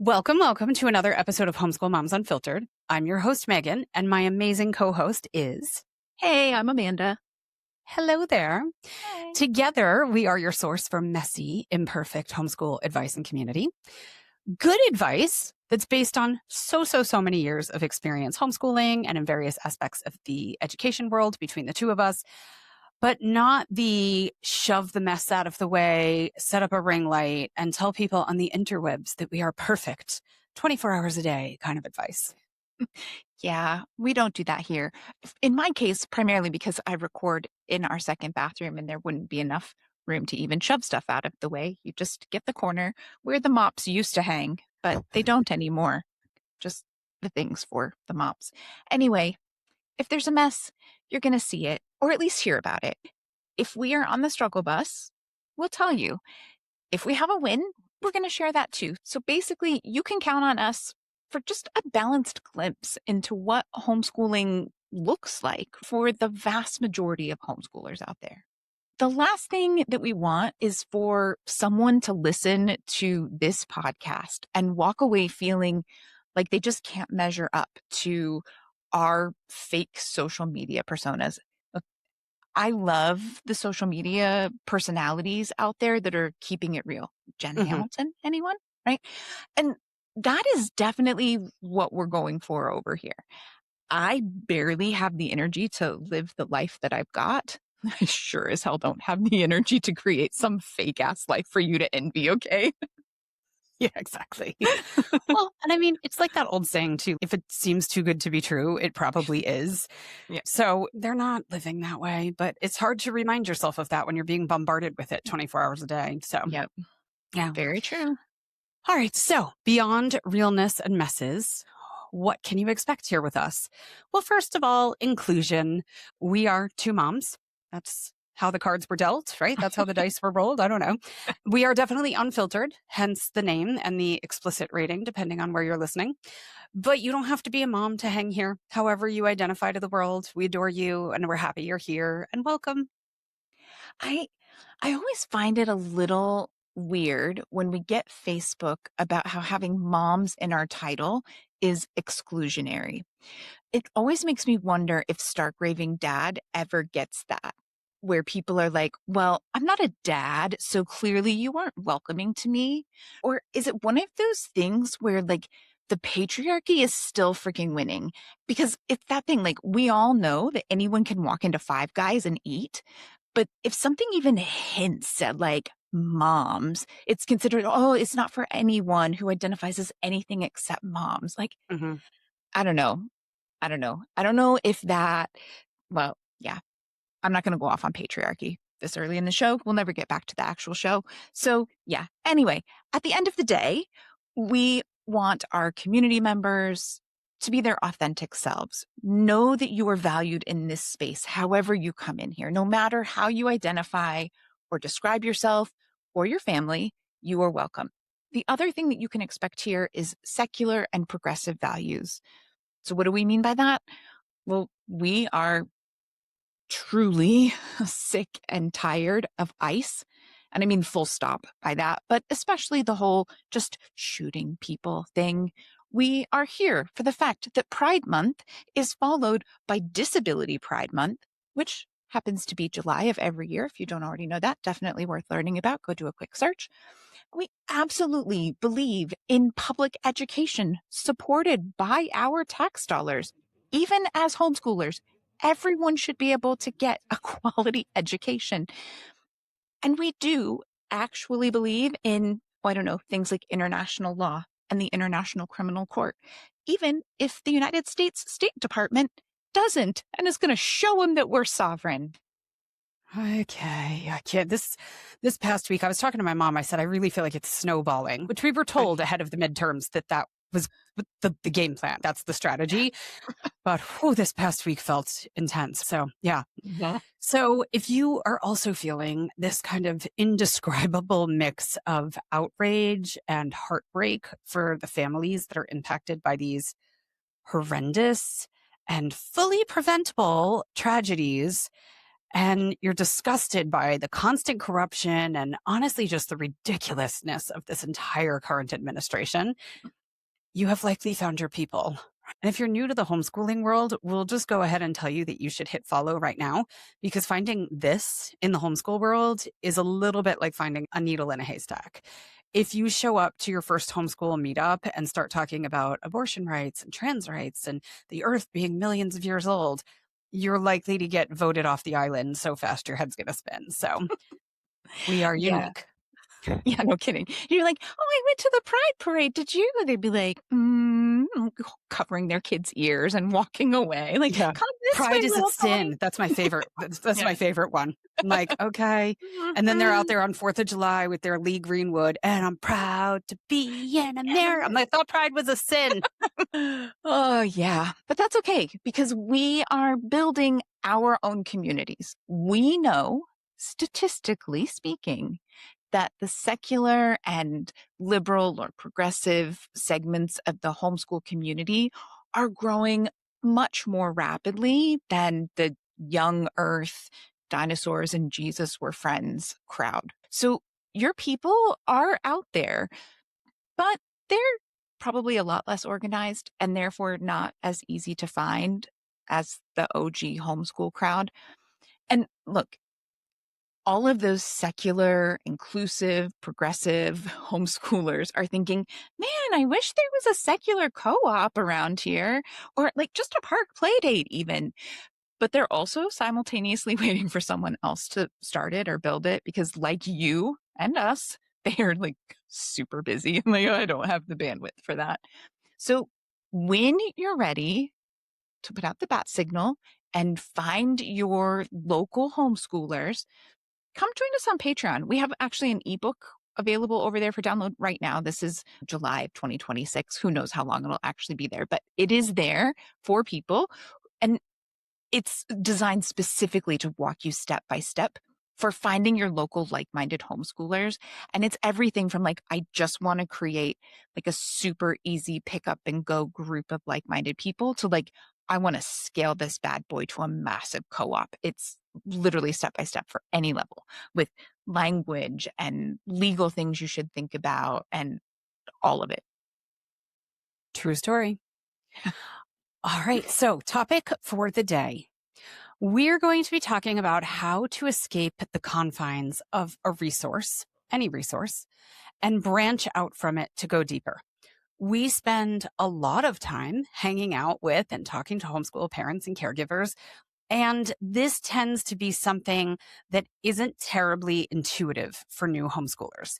Welcome to another episode of Homeschool Moms Unfiltered. I'm your host, Megan, and my amazing co-host is... Hey, I'm Amanda. Hello there. Hi. Together, we are your source for messy, imperfect homeschool advice and community. Good advice that's based on so many years of experience homeschooling and in various aspects of the education world between the two of us, but not the shove the mess out of the way, set up a ring light, and tell people on the interwebs that we are perfect 24 hours a day kind of advice. Yeah, we don't do that here. In my case, primarily because I record in our second bathroom and there wouldn't be enough room to even shove stuff out of the way. You just get the corner where the mops used to hang, but they don't anymore. Just the things for the mops. Anyway, if there's a mess, you're going to see it, or at least hear about it. If we are on the struggle bus, we'll tell you. If we have a win, we're going to share that too. So basically, you can count on us for just a balanced glimpse into what homeschooling looks like for the vast majority of homeschoolers out there. The last thing that we want is for someone to listen to this podcast and walk away feeling like they just can't measure up to our fake social media personas. I love the social media personalities out there that are keeping it real. Jen Hamilton, anyone? Right? And that is definitely what we're going for over here. I barely have the energy to live the life that I've got. I sure as hell don't have the energy to create some fake ass life for you to envy, okay? Yeah, exactly. Well, and I mean, it's like that old saying too, if it seems too good to be true, it probably is. Yeah. So they're not living that way, but it's hard to remind yourself of that when you're being bombarded with it 24 hours a day. So, Yep. Yeah. Very true. All right. So beyond realness and messes, what can you expect here with us? Well, first of all, inclusion. We are two moms. That's how the cards were dealt, right? That's how the dice were rolled. I don't know. We are definitely unfiltered, hence the name and the explicit rating, depending on where you're listening. But you don't have to be a mom to hang here. However you identify to the world, we adore you and we're happy you're here and welcome. I always find it a little weird when we get Facebook about how having moms in our title is exclusionary. It always makes me wonder if Stark Raving Dad ever gets that, where people are like, well, I'm not a dad, so clearly you aren't welcoming to me. Or is it one of those things where like the patriarchy is still freaking winning? Because it's that thing, like we all know that anyone can walk into Five Guys and eat. But if something even hints at like moms, it's considered, oh, it's not for anyone who identifies as anything except moms. Like, I don't know. I don't know if that, well, yeah, I'm not going to go off on patriarchy this early in the show. We'll never get back to the actual show. So yeah, anyway, at the end of the day, we want our community members to be their authentic selves. Know that you are valued in this space, however you come in here, no matter how you identify or describe yourself or your family, you are welcome. The other thing that you can expect here is secular and progressive values. So what do we mean by that? Well, we are truly sick and tired of ICE. And I mean full stop by that, but especially the whole just shooting people thing. We are here for the fact that Pride Month is followed by Disability Pride Month, which happens to be July of every year. If you don't already know that, definitely worth learning about. Go do a quick search. We absolutely believe in public education supported by our tax dollars. Even as homeschoolers, everyone should be able to get a quality education. And we do actually believe in, I don't know, things like international law and the International Criminal Court, even if the United States State Department doesn't and is going to show them that we're sovereign. Okay, I can't. This past week, I was talking to my mom. I said, I really feel like it's snowballing, which we were told ahead of the midterms that was the game plan. That's the strategy. But this past week felt intense. So yeah. Yeah. So if you are also feeling this kind of indescribable mix of outrage and heartbreak for the families that are impacted by these horrendous and fully preventable tragedies, and you're disgusted by the constant corruption and honestly just the ridiculousness of this entire current administration, you have likely found your people. And if you're new to the homeschooling world, we'll just go ahead and tell you that you should hit follow right now because finding this in the homeschool world is a little bit like finding a needle in a haystack. If you show up to your first homeschool meetup and start talking about abortion rights and trans rights and the earth being millions of years old, you're likely to get voted off the island so fast your head's going to spin. So we are Yeah. unique. Yeah, no kidding. You're like, "Oh, I went to the Pride Parade. Did you?" And they'd be like, covering their kids' ears and walking away. Like, Yeah. "Come this way, Pride is a little pony." sin. That's my favorite. That's Yeah. my favorite one. I'm like, okay. And then they're out there on 4th of July with their Lee Greenwood, and I'm proud to be an American. I'm like, I thought pride was a sin. Oh, yeah. But that's okay because we are building our own communities. We know, statistically speaking, that the secular and liberal or progressive segments of the homeschool community are growing much more rapidly than the young earth, dinosaurs and Jesus were friends crowd. So your people are out there, but they're probably a lot less organized and therefore not as easy to find as the OG homeschool crowd. And look, all of those secular, inclusive, progressive homeschoolers are thinking, man, I wish there was a secular co-op around here, or like just a park play date even. But they're also simultaneously waiting for someone else to start it or build it because like you and us, they are like super busy. I'm like, "Oh, I don't have the bandwidth for that." So when you're ready to put out the bat signal and find your local homeschoolers, come join us on Patreon. We have actually an ebook available over there for download right now. This is July of 2026. Who knows how long it'll actually be there, but it is there for people. And it's designed specifically to walk you step by step for finding your local like-minded homeschoolers. And it's everything from like, I just want to create like a super easy pick up and go group of like-minded people to like, I want to scale this bad boy to a massive co-op. It's literally step by step for any level with language and legal things you should think about and all of it. True story. All right. So, topic for the day. We're going to be talking about how to escape the confines of a resource, any resource, and branch out from it to go deeper. We spend a lot of time hanging out with and talking to homeschool parents and caregivers, and this tends to be something that isn't terribly intuitive for new homeschoolers,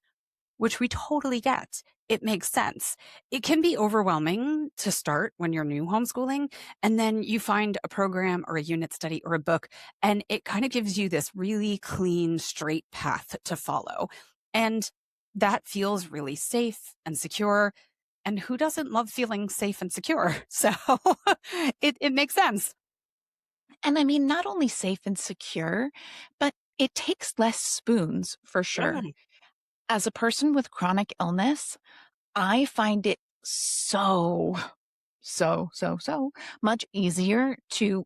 which we totally get. It makes sense. It can be overwhelming to start when you're new homeschooling, and then you find a program or a unit study or a book, and it kind of gives you this really clean, straight path to follow. And that feels really safe and secure. And who doesn't love feeling safe and secure? So it makes sense. And I mean, not only safe and secure, but it takes less spoons for sure. Yeah. As a person with chronic illness, I find it so much easier to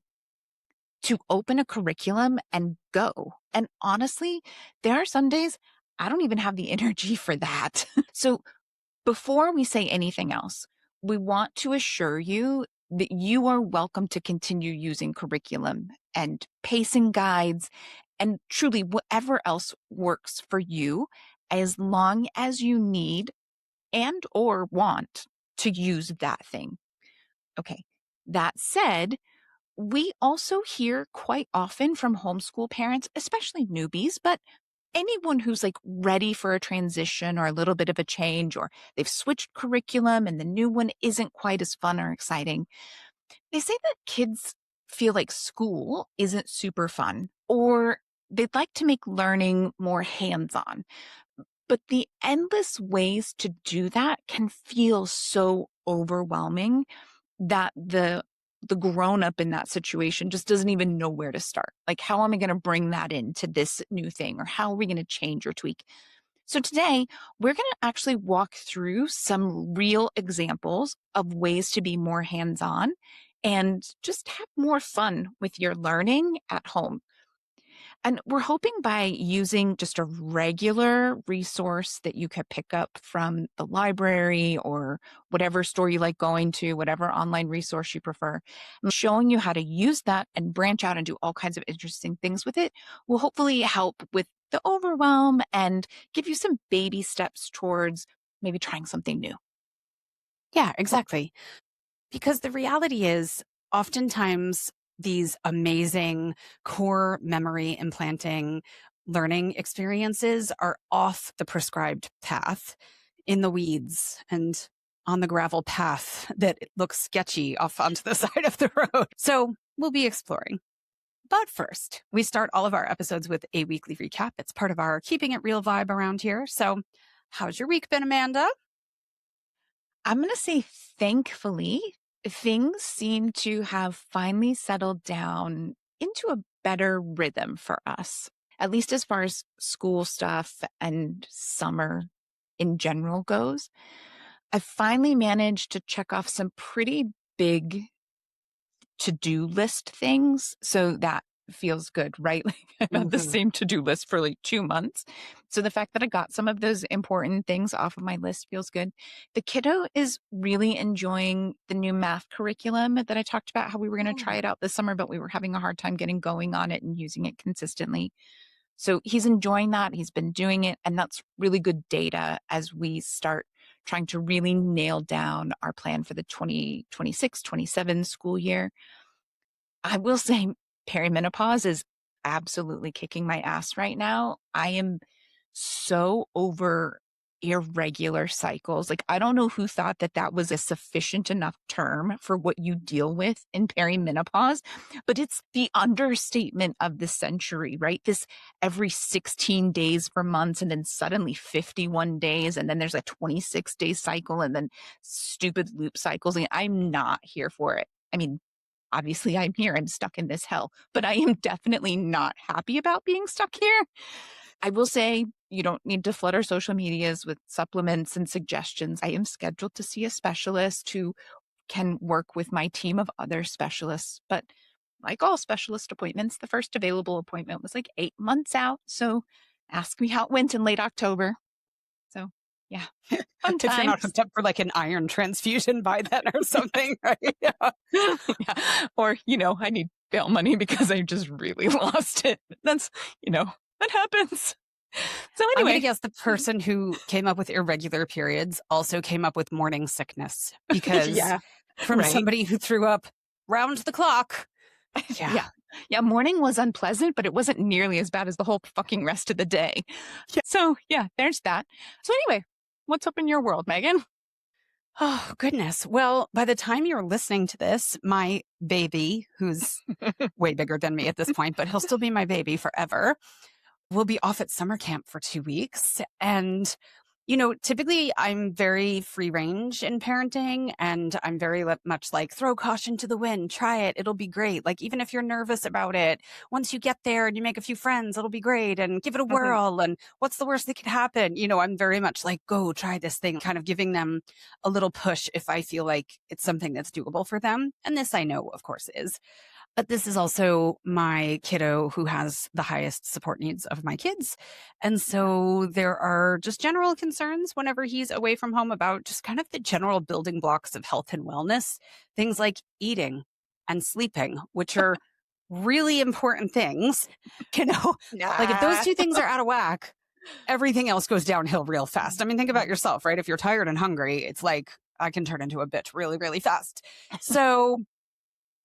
open a curriculum and go. And honestly, there are some days I don't even have the energy for that. So before we say anything else, we want to assure you that you are welcome to continue using curriculum and pacing guides and truly whatever else works for you as long as you need and or want to use that thing. Okay. That said, we also hear quite often from homeschool parents, especially newbies, but anyone who's like ready for a transition or a little bit of a change, or they've switched curriculum and the new one isn't quite as fun or exciting. They say that kids feel like school isn't super fun, or they'd like to make learning more hands-on. But the endless ways to do that can feel so overwhelming that the grown up in that situation just doesn't even know where to start. Like, how am I going to bring that into this new thing? Or how are we going to change or tweak? So today we're going to actually walk through some real examples of ways to be more hands-on and just have more fun with your learning at home. And we're hoping by using just a regular resource that you could pick up from the library or whatever store you like going to, whatever online resource you prefer, and showing you how to use that and branch out and do all kinds of interesting things with it will hopefully help with the overwhelm and give you some baby steps towards maybe trying something new. Yeah, exactly. Because the reality is, oftentimes, these amazing core memory implanting learning experiences are off the prescribed path, in the weeds and on the gravel path that it looks sketchy off onto the side of the road. So we'll be exploring. But first, we start all of our episodes with a weekly recap. It's part of our keeping it real vibe around here. So, how's your week been, Amanda? I'm going to say, thankfully, things seem to have finally settled down into a better rhythm for us, at least as far as school stuff and summer in general goes. I finally managed to check off some pretty big to-do list things. So that feels good, right? Like I've had the Mhm. same to-do list for like 2 months. So the fact that I got some of those important things off of my list feels good. The kiddo is really enjoying the new math curriculum that I talked about, how we were going to try it out this summer, but we were having a hard time getting going on it and using it consistently. So he's enjoying that. He's been doing it. And that's really good data as we start trying to really nail down our plan for the 2026-27 school year. I will say perimenopause is absolutely kicking my ass right now. I am so over irregular cycles. Like, I don't know who thought that that was a sufficient enough term for what you deal with in perimenopause, but it's the understatement of the century, right? This every 16 days for months and then suddenly 51 days and then there's a 26-day cycle and then stupid loop cycles. And I'm not here for it. I mean, obviously I'm here, I'm stuck in this hell, but I am definitely not happy about being stuck here. I will say you don't need to flood our social medias with supplements and suggestions. I am scheduled to see a specialist who can work with my team of other specialists. But like all specialist appointments, the first available appointment was like 8 months out. So ask me how it went in late October. So yeah, fun If you're not times. hooked up for like an iron transfusion by then or something, right? Yeah. Yeah. Or, I need bail money because I just really lost it. That's, that happens. So I'm going to anyway. guess the person who came up with irregular periods also came up with morning sickness because Yeah. from Right. somebody who threw up round the clock. Yeah. Yeah. Yeah. Morning was unpleasant, but it wasn't nearly as bad as the whole fucking rest of the day. Yeah. So yeah, there's that. So anyway, what's up in your world, Megan? Oh, goodness. Well, by the time you're listening to this, my baby, who's way bigger than me at this point, but he'll still be my baby forever, will be off at summer camp for 2 weeks. And, typically I'm very free range in parenting and I'm very much like throw caution to the wind, try it. It'll be great. Like, even if you're nervous about it, once you get there and you make a few friends, it'll be great and give it a Mhm. whirl. And what's the worst that could happen? I'm very much like, go try this thing, kind of giving them a little push if I feel like it's something that's doable for them. And this I know, of course, is. But this is also my kiddo who has the highest support needs of my kids. And so there are just general concerns whenever he's away from home about just kind of the general building blocks of health and wellness, things like eating and sleeping, which are really important things. You know, like if those Nah. two things are out of whack, everything else goes downhill real fast. I mean, think about yourself, right? If you're tired and hungry, it's like I can turn into a bitch really, really fast. So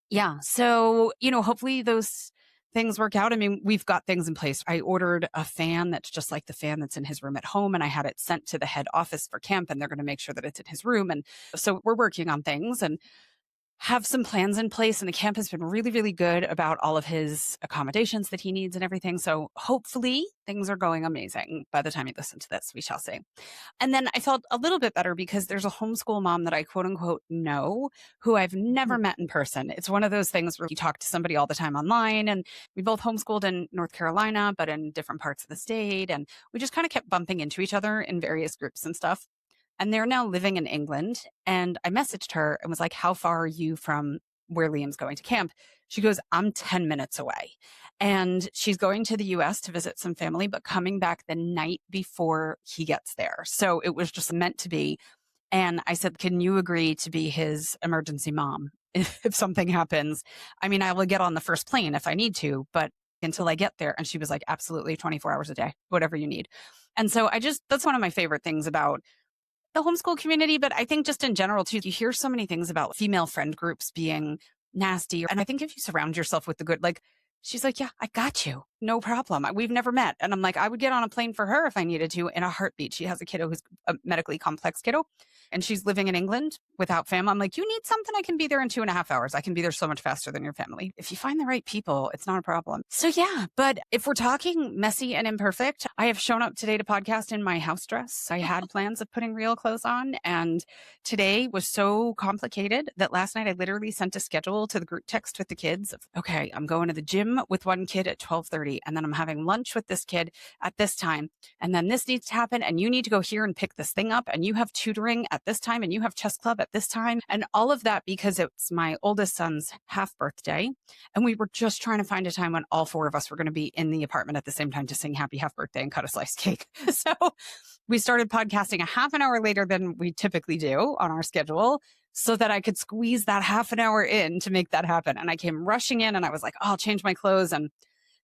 yeah. So, hopefully those things work out. I mean, we've got things in place. I ordered a fan that's just like the fan that's in his room at home, and I had it sent to the head office for camp, and they're going to make sure that it's in his room. And so we're working on things and have some plans in place. And the camp has been really, really good about all of his accommodations that he needs and everything. So hopefully things are going amazing by the time you listen to this, we shall see. And then I felt a little bit better because there's a homeschool mom that I quote unquote know who I've never met in person. It's one of those things where you talk to somebody all the time online, and we both homeschooled in North Carolina, but in different parts of the state. And we just kind of kept bumping into each other in various groups and stuff. And they're now living in England. And I messaged her and was like, how far are you from where Liam's going to camp. She goes, I'm 10 minutes away. And she's going to the US to visit some family, but coming back the night before he gets there. So it was just meant to be. And I said, can you agree to be his emergency mom if something happens? I mean, I will get on the first plane if I need to, but until I get there. And she was like, absolutely 24 hours a day, whatever you need. And so that's one of my favorite things about the homeschool community. But I think just in general, too, you hear so many things about female friend groups being nasty. And I think if you surround yourself with the good, like, she's like, yeah, I got you. No problem. We've never met. And I'm like, I would get on a plane for her if I needed to in a heartbeat. She has a kiddo who's a medically complex kiddo, and she's living in England without family. I'm like, you need something? I can be there in 2.5 hours. I can be there so much faster than your family. If you find the right people, it's not a problem. So yeah, but if we're talking messy and imperfect, I have shown up today to podcast in my house dress. I had plans of putting real clothes on, and today was so complicated that last night I literally sent a schedule to the group text with the kids of, okay, I'm going to the gym with one kid at 12:30, and then I'm having lunch with this kid at this time, and then this needs to happen, and you need to go here and pick this thing up, and you have tutoring at this time, and you have chess club at this time, and all of that because it's my oldest son's half birthday. And we were just trying to find a time when all four of us were going to be in the apartment at the same time to sing happy half birthday and cut a sliced cake. So we started podcasting a half an hour later than we typically do on our schedule, so that I could squeeze that half an hour in to make that happen. And I came rushing in and I was like, oh, I'll change my clothes. And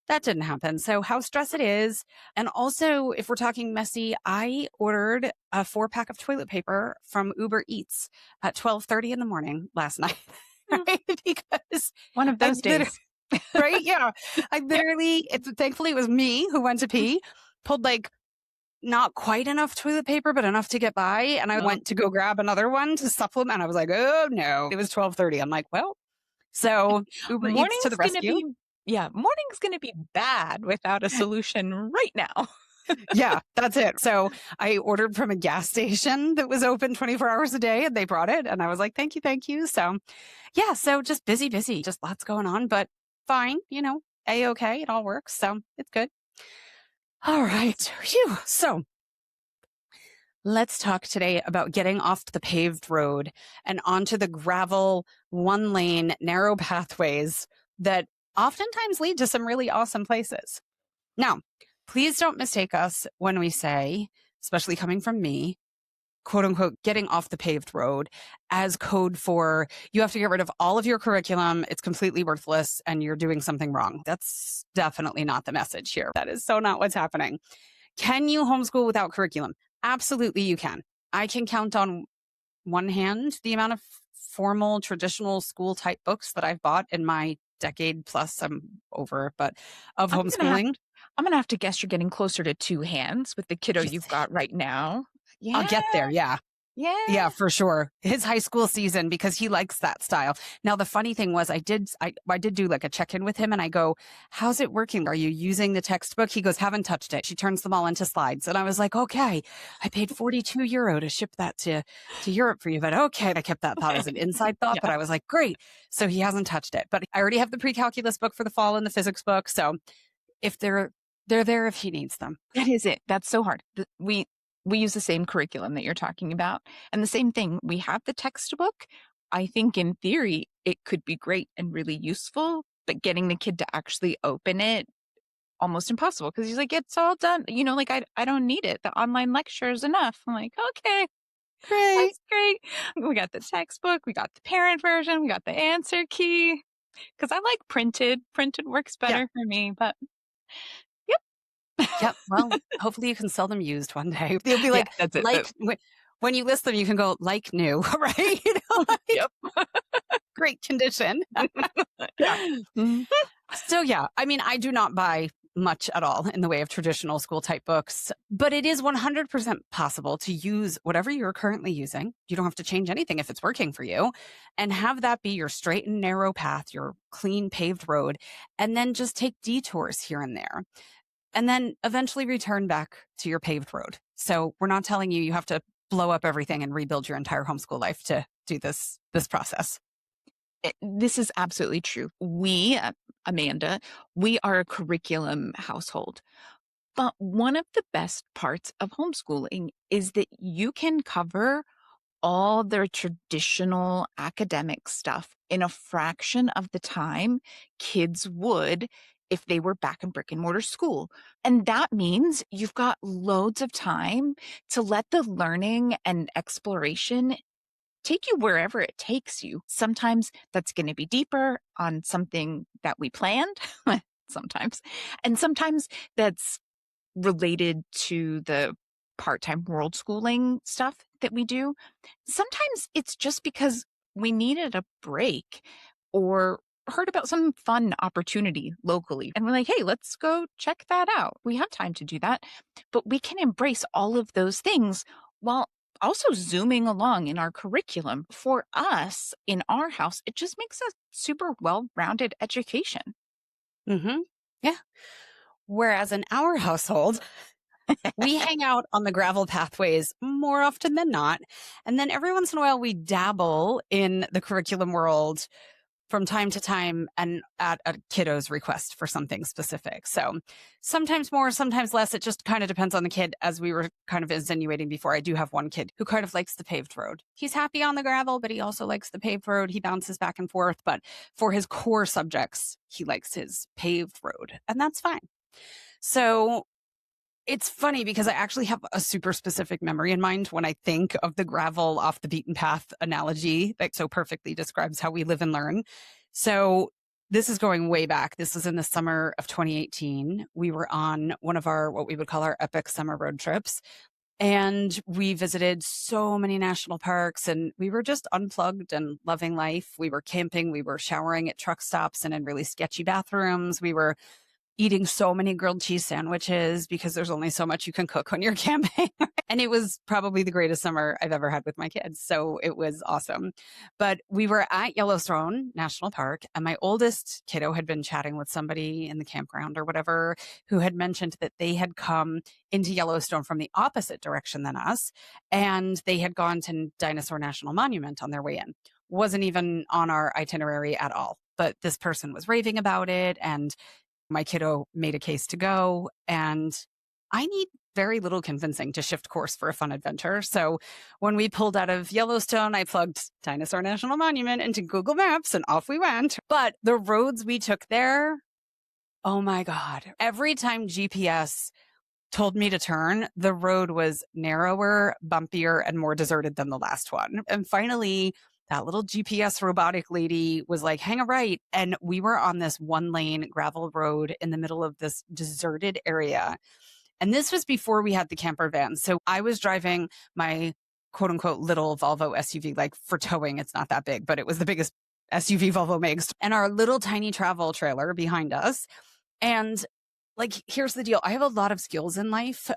that didn't happen. So house dress it is. And also, if we're talking messy, I ordered a 4-pack of toilet paper from Uber Eats at 12:30 in the morning last night. Right? Because One of those days. right? Yeah. I literally, thankfully it was me who went to pee, pulled like not quite enough toilet paper, but enough to get by. And I went to go grab another one to supplement. I was like, oh no, it was 12:30. I'm like, well, so Uber Eats to the rescue. Morning's going to be bad without a solution right now. Yeah, that's it. So I ordered from a gas station that was open 24 hours a day, and they brought it. And I was like, thank you, thank you. So yeah, so just busy, just lots going on, but fine, A-okay, it all works. So it's good. All right. Phew. So let's talk today about getting off the paved road and onto the gravel, one-lane, narrow pathways that oftentimes lead to some really awesome places. Now, please don't mistake us when we say, especially coming from me, quote unquote, getting off the paved road as code for you have to get rid of all of your curriculum. It's completely worthless and you're doing something wrong. That's definitely not the message here. That is so not what's happening. Can you homeschool without curriculum? Absolutely, you can. I can count on one hand the amount of formal, traditional school type books that I've bought in my decade plus, I'm over, but of homeschooling. I'm going to have to guess you're getting closer to 2 hands with the kiddo you've got right now. Yeah. I'll get there. Yeah. Yeah, for sure. His high school season, because he likes that style. Now, the funny thing was I did do like a check-in with him and I go, how's it working? Are you using the textbook? He goes, haven't touched it. She turns them all into slides. And I was like, okay, I paid €42 to ship that to Europe for you. But okay, I kept that thought as an inside thought, but I was like, great. So he hasn't touched it, but I already have the pre-calculus book for the fall and the physics book. So if they're there if he needs them. That is it. That's so hard. We use the same curriculum that you're talking about. And the same thing, we have the textbook. I think in theory, it could be great and really useful, but getting the kid to actually open it, almost impossible. Because he's like, it's all done. Like, I don't need it. The online lecture is enough. I'm like, okay, Great. that's great. We got the textbook. We got the parent version. We got the answer key. Because I like printed. Printed works better for me, but Yep. Well, hopefully you can sell them used one day. They'll be like, that's it. When you list them, you can go like new, right? Yep. Great condition. Yeah. So yeah, I mean, I do not buy much at all in the way of traditional school type books, but it is 100% possible to use whatever you're currently using. You don't have to change anything if it's working for you, and have that be your straight and narrow path, your clean paved road, and then just take detours here and there. And then eventually return back to your paved road. So we're not telling you have to blow up everything and rebuild your entire homeschool life to do this process. This is absolutely true. We, Amanda, we are a curriculum household. But one of the best parts of homeschooling is that you can cover all their traditional academic stuff in a fraction of the time kids would if they were back in brick and mortar school. And that means you've got loads of time to let the learning and exploration take you wherever it takes you. Sometimes that's going to be deeper on something that we planned, sometimes. And sometimes that's related to the part-time world schooling stuff that we do. Sometimes it's just because we needed a break or heard about some fun opportunity locally. And we're like, hey, let's go check that out. We have time to do that. But we can embrace all of those things while also zooming along in our curriculum. For us in our house, it just makes a super well-rounded education. Mm-hmm. Yeah. Whereas in our household, we hang out on the gravel pathways more often than not. And then every once in a while, we dabble in the curriculum world from time to time and at a kiddo's request for something specific. So sometimes more, sometimes less. It just kind of depends on the kid. As we were kind of insinuating before, I do have one kid who kind of likes the paved road. He's happy on the gravel, but he also likes the paved road. He bounces back and forth. But for his core subjects, he likes his paved road. And that's fine. So it's funny because I actually have a super specific memory in mind when I think of the gravel off the beaten path analogy that so perfectly describes how we live and learn. So this is going way back. This was in the summer of 2018. We were on one of our, what we would call our epic summer road trips. And we visited so many national parks and we were just unplugged and loving life. We were camping. We were showering at truck stops and in really sketchy bathrooms. We were eating so many grilled cheese sandwiches because there's only so much you can cook when you're camping. And it was probably the greatest summer I've ever had with my kids. So it was awesome. But we were at Yellowstone National Park and my oldest kiddo had been chatting with somebody in the campground or whatever who had mentioned that they had come into Yellowstone from the opposite direction than us. And they had gone to Dinosaur National Monument on their way in. Wasn't even on our itinerary at all. But this person was raving about it and my kiddo made a case to go, and I need very little convincing to shift course for a fun adventure. So when we pulled out of Yellowstone, I plugged Dinosaur National Monument into Google Maps and off we went. But the roads we took there, oh my God. Every time GPS told me to turn, the road was narrower, bumpier, and more deserted than the last one. And finally, that little GPS robotic lady was like, hang a right. And we were on this one lane gravel road in the middle of this deserted area. And this was before we had the camper van. So I was driving my quote unquote little Volvo SUV, like for towing. It's not that big, but it was the biggest SUV Volvo makes, and our little tiny travel trailer behind us. And like, here's the deal. I have a lot of skills in life,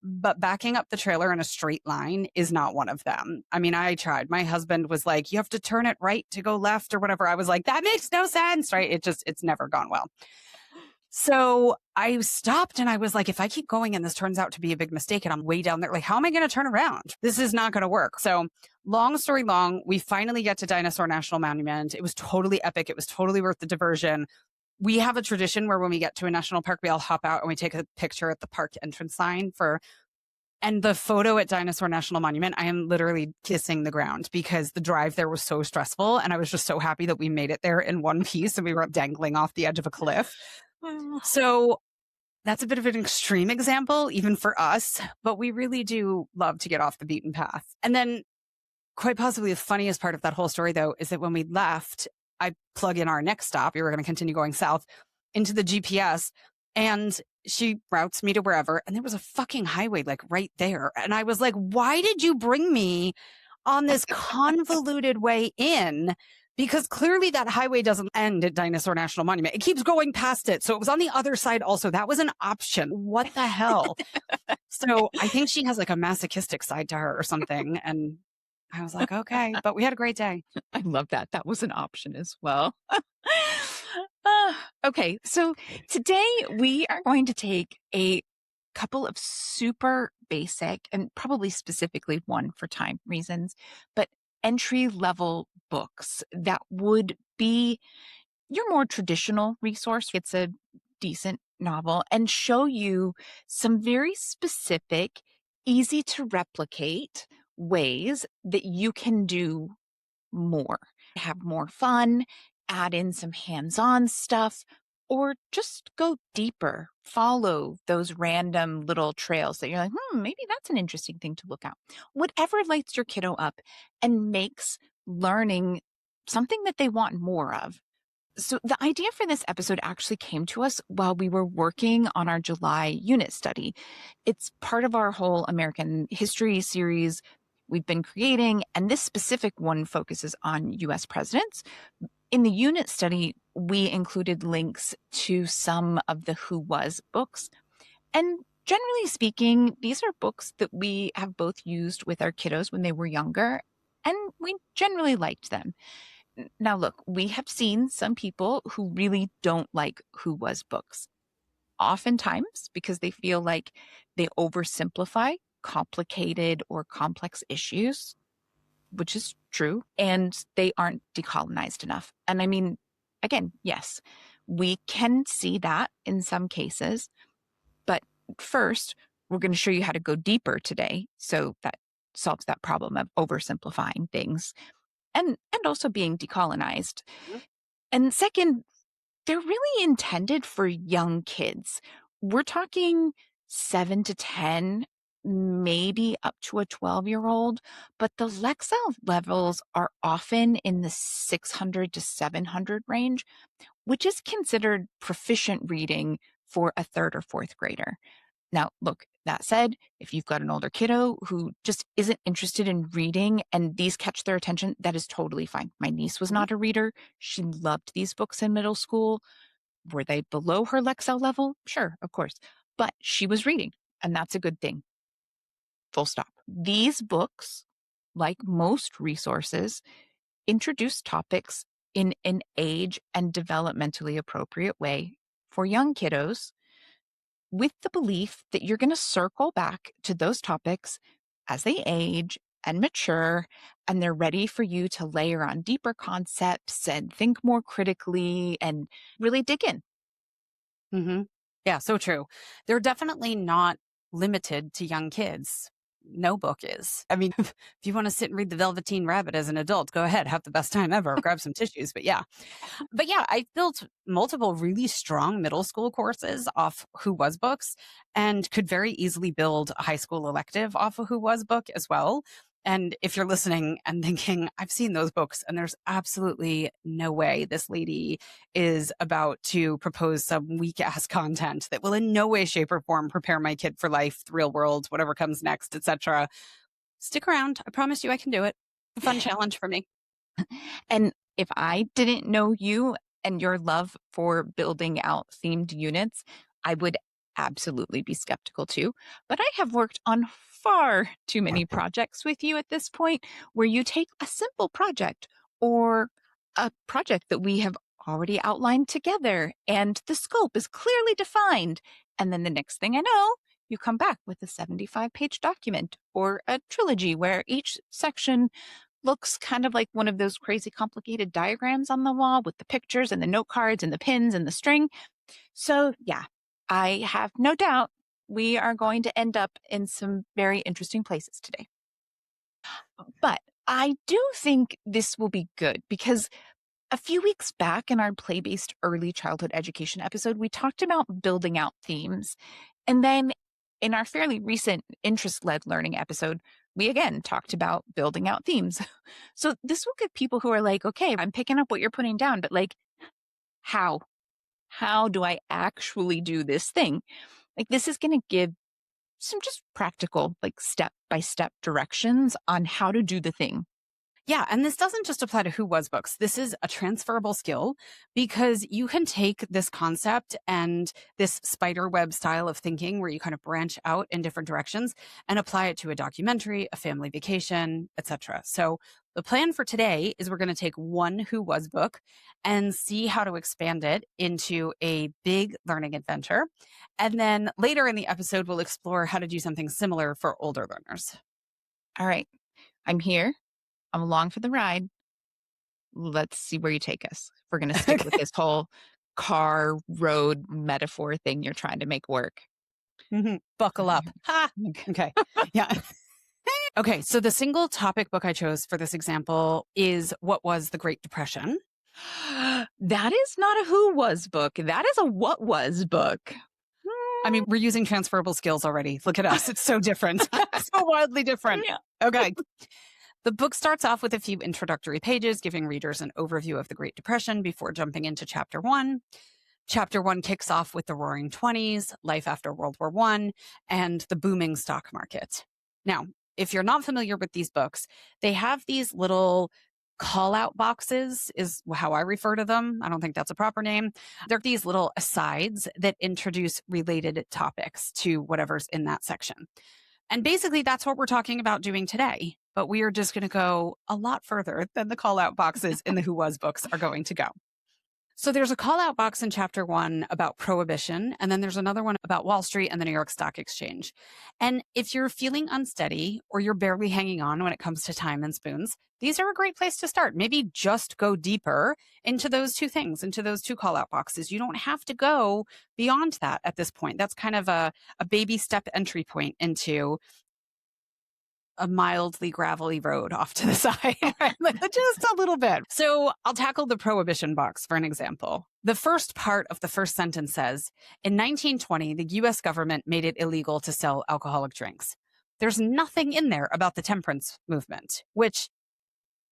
but backing up the trailer in a straight line is not one of them. I mean, I tried. My husband was like, you have to turn it right to go left or whatever. I was like, that makes no sense, right? It's never gone well. So I stopped and I was like, if I keep going and this turns out to be a big mistake and I'm way down there, like, how am I going to turn around? This is not going to work. So long story long, we finally get to Dinosaur National Monument. It was totally epic. It was totally worth the diversion. We have a tradition where when we get to a national park, we all hop out and we take a picture at the park entrance sign and the photo at Dinosaur National Monument, I am literally kissing the ground because the drive there was so stressful. And I was just so happy that we made it there in one piece and we were dangling off the edge of a cliff. So that's a bit of an extreme example, even for us, but we really do love to get off the beaten path. And then quite possibly the funniest part of that whole story, though, is that when we left, I plug in our next stop. We were going to continue going south into the GPS and she routes me to wherever. And there was a fucking highway like right there. And I was like, why did you bring me on this convoluted way in? Because clearly that highway doesn't end at Dinosaur National Monument. It keeps going past it. So it was on the other side also. That was an option. What the hell? So I think she has like a masochistic side to her or something. And I was like, okay, but we had a great day. I love that. That was an option as well. Okay, so today we are going to take a couple of super basic and probably specifically one for time reasons, but entry level books that would be your more traditional resource. It's a decent novel and show you some very specific, easy to replicate ways that you can do more, have more fun, add in some hands on stuff, or just go deeper. Follow those random little trails that you're like, maybe that's an interesting thing to look at. Whatever lights your kiddo up and makes learning something that they want more of. So, the idea for this episode actually came to us while we were working on our July unit study. It's part of our whole American history series we've been creating, and this specific one focuses on US presidents. In the unit study, we included links to some of the Who Was books. And generally speaking, these are books that we have both used with our kiddos when they were younger, and we generally liked them. Now, look, we have seen some people who really don't like Who Was books, oftentimes because they feel like they oversimplify complicated or complex issues, which is true, and they aren't decolonized enough. And I mean, again, yes, we can see that in some cases, but first, we're going to show you how to go deeper today. So that solves that problem of oversimplifying things and also being decolonized. Mhm. And second, they're really intended for young kids. We're talking 7 to 10, maybe up to a 12-year-old, but the Lexile levels are often in the 600 to 700 range, which is considered proficient reading for a third or fourth grader. Now, look, that said, if you've got an older kiddo who just isn't interested in reading and these catch their attention, that is totally fine. My niece was Mhm. not a reader. She loved these books in middle school. Were they below her Lexile level? Sure, of course. But she was reading, and that's a good thing. Full stop. These books, like most resources, introduce topics in an age and developmentally appropriate way for young kiddos, with the belief that you're going to circle back to those topics as they age and mature, and they're ready for you to layer on deeper concepts and think more critically and really dig in. Mhm. Yeah, so true. They're definitely not limited to young kids. No book is. I mean, if you want to sit and read The Velveteen Rabbit as an adult, go ahead, have the best time ever. Grab some tissues. But yeah, I built multiple really strong middle school courses off Who Was books and could very easily build a high school elective off a Who Was book as well. And if you're listening and thinking, I've seen those books and there's absolutely no way this lady is about to propose some weak ass content that will in no way, shape, or form prepare my kid for life, the real world, whatever comes next, etc. Stick around. I promise you I can do it. A fun challenge for me. And if I didn't know you and your love for building out themed units, I would absolutely be skeptical too. But I have worked on far too many projects with you at this point where you take a simple project or a project that we have already outlined together and the scope is clearly defined. And then the next thing I know, you come back with a 75-page document or a trilogy where each section looks kind of like one of those crazy complicated diagrams on the wall with the pictures and the note cards and the pins and the string. So, yeah, I have no doubt we are going to end up in some very interesting places today. But I do think this will be good because a few weeks back in our play based early childhood education episode, we talked about building out themes. And then in our fairly recent interest led learning episode, we again talked about building out themes. So this will give people who are like, okay, I'm picking up what you're putting down, but like, how? How do I actually do this thing? Like, this is going to give some just practical, like step by step directions on how to do the thing. Yeah, and this doesn't just apply to Who Was books. This is a transferable skill because you can take this concept and this spider web style of thinking where you kind of branch out in different directions and apply it to a documentary, a family vacation, etc. So the plan for today is we're going to take one Who Was book and see how to expand it into a big learning adventure. And then later in the episode, we'll explore how to do something similar for older learners. All right, I'm here. I'm along for the ride. Let's see where you take us. We're going to stick with this whole car road metaphor thing you're trying to make work. Buckle up. Ha! Okay. Yeah. Okay, so the single topic book I chose for this example is What Was the Great Depression? That is not a who was book. That is a what was book. I mean, we're using transferable skills already. Look at us. It's so different. So wildly different. Yeah. Okay. The book starts off with a few introductory pages giving readers an overview of the Great Depression before jumping into chapter 1. Chapter 1 kicks off with the Roaring Twenties, life after World War I, and the booming stock market. Now, if you're not familiar with these books, they have these little call out boxes, is how I refer to them. I don't think that's a proper name. They're these little asides that introduce related topics to whatever's in that section. And basically, that's what we're talking about doing today. But we are just going to go a lot further than the call out boxes in the Who Was books are going to go. So there's a call out box in chapter 1 about prohibition, and then there's another one about Wall Street and the New York Stock Exchange. And if you're feeling unsteady or you're barely hanging on when it comes to time and spoons, these are a great place to start. Maybe just go deeper into those two things, into those two call out boxes. You don't have to go beyond that at this point. That's kind of a baby step entry point into a mildly gravelly road off to the side, right? Like just a little bit. So I'll tackle the prohibition box for an example. The first part of the first sentence says, in 1920, the US government made it illegal to sell alcoholic drinks. There's nothing in there about the temperance movement, which,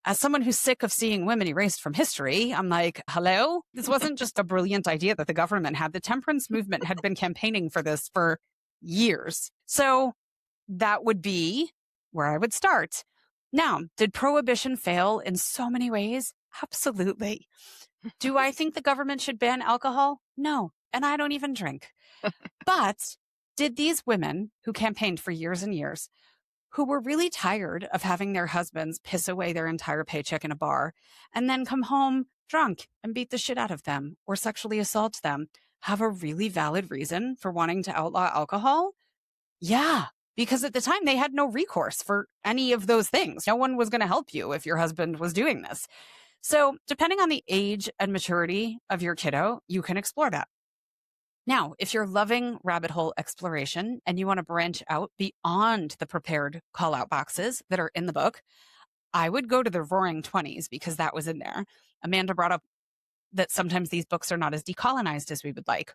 as someone who's sick of seeing women erased from history, I'm like, hello? This wasn't just a brilliant idea that the government had. The temperance movement had been campaigning for this for years. So that would be where I would start. Now, did prohibition fail in so many ways? Absolutely. Do I think the government should ban alcohol? No. And I don't even drink. But did these women who campaigned for years and years, who were really tired of having their husbands piss away their entire paycheck in a bar and then come home drunk and beat the shit out of them or sexually assault them, have a really valid reason for wanting to outlaw alcohol? Yeah. Because at the time, they had no recourse for any of those things. No one was going to help you if your husband was doing this. So depending on the age and maturity of your kiddo, you can explore that. Now, if you're loving rabbit hole exploration and you want to branch out beyond the prepared call out boxes that are in the book, I would go to the Roaring Twenties because that was in there. Amanda brought up that sometimes these books are not as decolonized as we would like.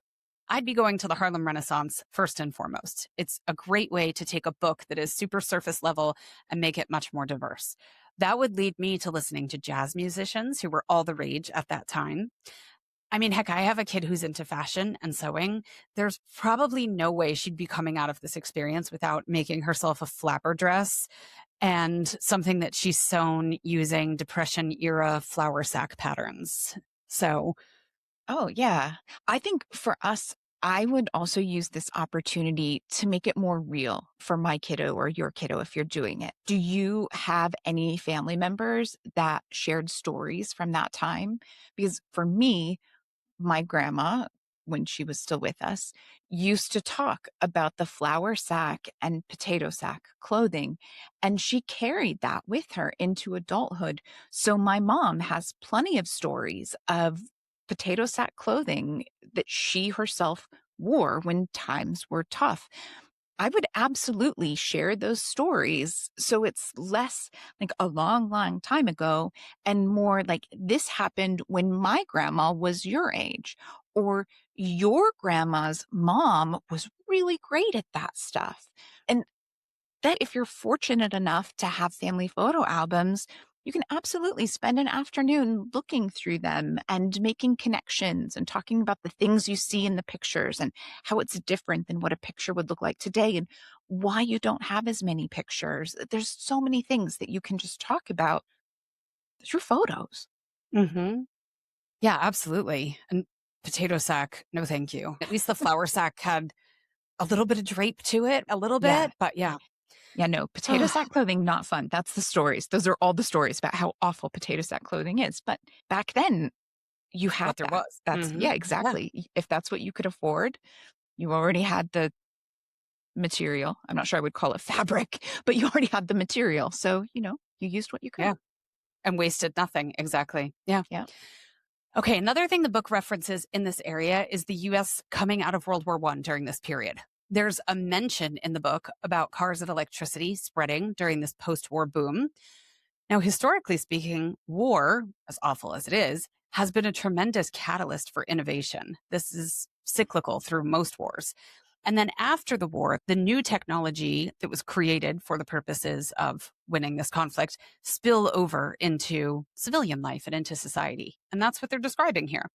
I'd be going to the Harlem Renaissance first and foremost. It's a great way to take a book that is super surface level and make it much more diverse. That would lead me to listening to jazz musicians who were all the rage at that time. I mean, heck, I have a kid who's into fashion and sewing. There's probably no way she'd be coming out of this experience without making herself a flapper dress and something that she's sewn using Depression era flour sack patterns. So, Oh, yeah. I think for us, I would also use this opportunity to make it more real for my kiddo or your kiddo if you're doing it. Do you have any family members that shared stories from that time? Because for me, my grandma, when she was still with us, used to talk about the flour sack and potato sack clothing, and she carried that with her into adulthood. So my mom has plenty of stories of potato sack clothing that she herself wore when times were tough. I would absolutely share those stories so it's less like a long, long time ago and more like this happened when my grandma was your age, or your grandma's mom was really great at that stuff. And that if you're fortunate enough to have family photo albums, you can absolutely spend an afternoon looking through them and making connections and talking about the things you see in the pictures and how it's different than what a picture would look like today and why you don't have as many pictures. There's so many things that you can just talk about through photos. yeah, absolutely. And potato sack, no thank you. At least the flour sack had a little bit of drape to it, a little Yeah. bit, but yeah. Yeah, no, potato sack clothing, not fun. That's the stories. Those are all the stories about how awful potato sack clothing is. But back then, you had What there that. was. That's, Mhm. yeah, Yeah. exactly. If that's what you could afford, you already had the material. I'm not sure I would call it fabric, but you already had the material. So, you used what you could. Yeah. And wasted nothing. Exactly. Yeah. Yeah. Okay. Another thing the book references in this area is the US coming out of World War I during this period. There's a mention in the book about cars and electricity spreading during this post war boom. Now, historically speaking, war, as awful as it is, has been a tremendous catalyst for innovation. This is cyclical through most wars. And then after the war, the new technology that was created for the purposes of winning this conflict spill over into civilian life and into society. And that's what they're describing here.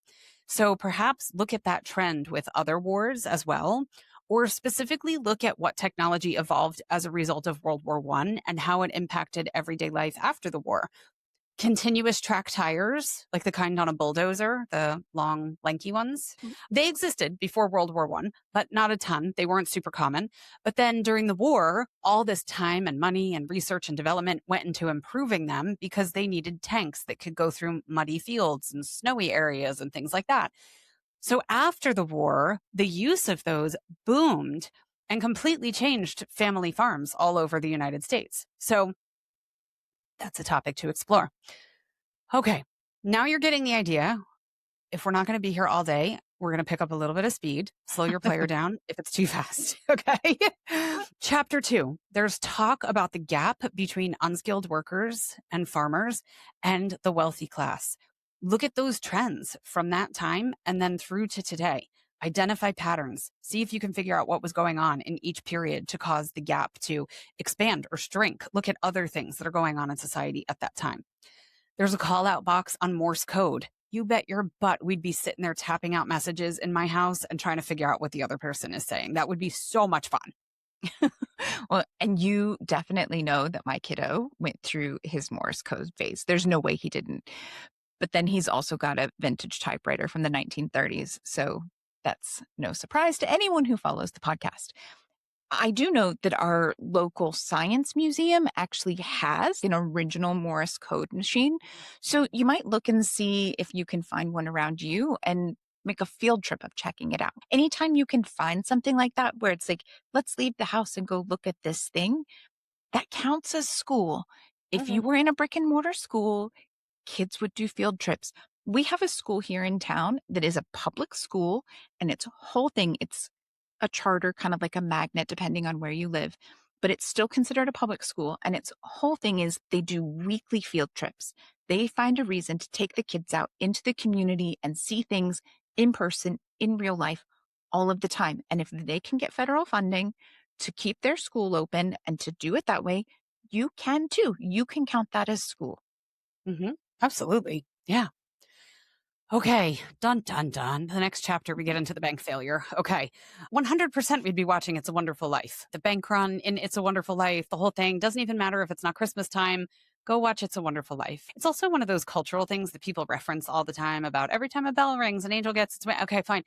So perhaps look at that trend with other wars as well, or specifically look at what technology evolved as a result of World War I and how it impacted everyday life after the war. Continuous track tires, like the kind on a bulldozer, the long, lanky ones, Mhm. they existed before World War I, but not a ton. They weren't super common. But then during the war, all this time and money and research and development went into improving them because they needed tanks that could go through muddy fields and snowy areas and things like that. So after the war, the use of those boomed and completely changed family farms all over the United States. So that's a topic to explore. Okay, now you're getting the idea. If we're not going to be here all day, we're going to pick up a little bit of speed, slow your player down if it's too fast. Okay. Chapter 2, there's talk about the gap between unskilled workers and farmers and the wealthy class. Look at those trends from that time and then through to today. Identify patterns. See if you can figure out what was going on in each period to cause the gap to expand or shrink. Look at other things that are going on in society at that time. There's a call out box on Morse code. You bet your butt we'd be sitting there tapping out messages in my house and trying to figure out what the other person is saying. That would be so much fun. Well, and you definitely know that my kiddo went through his Morse code phase. There's no way he didn't. But then he's also got a vintage typewriter from the 1930s. So that's no surprise to anyone who follows the podcast. I do know that our local science museum actually has an original Morse code machine. So you might look and see if you can find one around you and make a field trip of checking it out. Anytime you can find something like that where it's like, let's leave the house and go look at this thing, that counts as school. If Mhm. you were in a brick and mortar school, kids would do field trips. We have a school here in town that is a public school, and its whole thing, it's a charter, kind of like a magnet, depending on where you live, but it's still considered a public school. And its whole thing is they do weekly field trips. They find a reason to take the kids out into the community and see things in person, in real life, all of the time. And if they can get federal funding to keep their school open and to do it that way, you can too. You can count that as school. Mhm. Absolutely. Yeah. Okay. Dun, dun, dun. The next chapter, we get into the bank failure. Okay. 100% we'd be watching It's a Wonderful Life. The bank run in It's a Wonderful Life, the whole thing doesn't even matter if it's not Christmas time. Go watch It's a Wonderful Life. It's also one of those cultural things that people reference all the time about every time a bell rings, an angel gets its way. Okay, fine.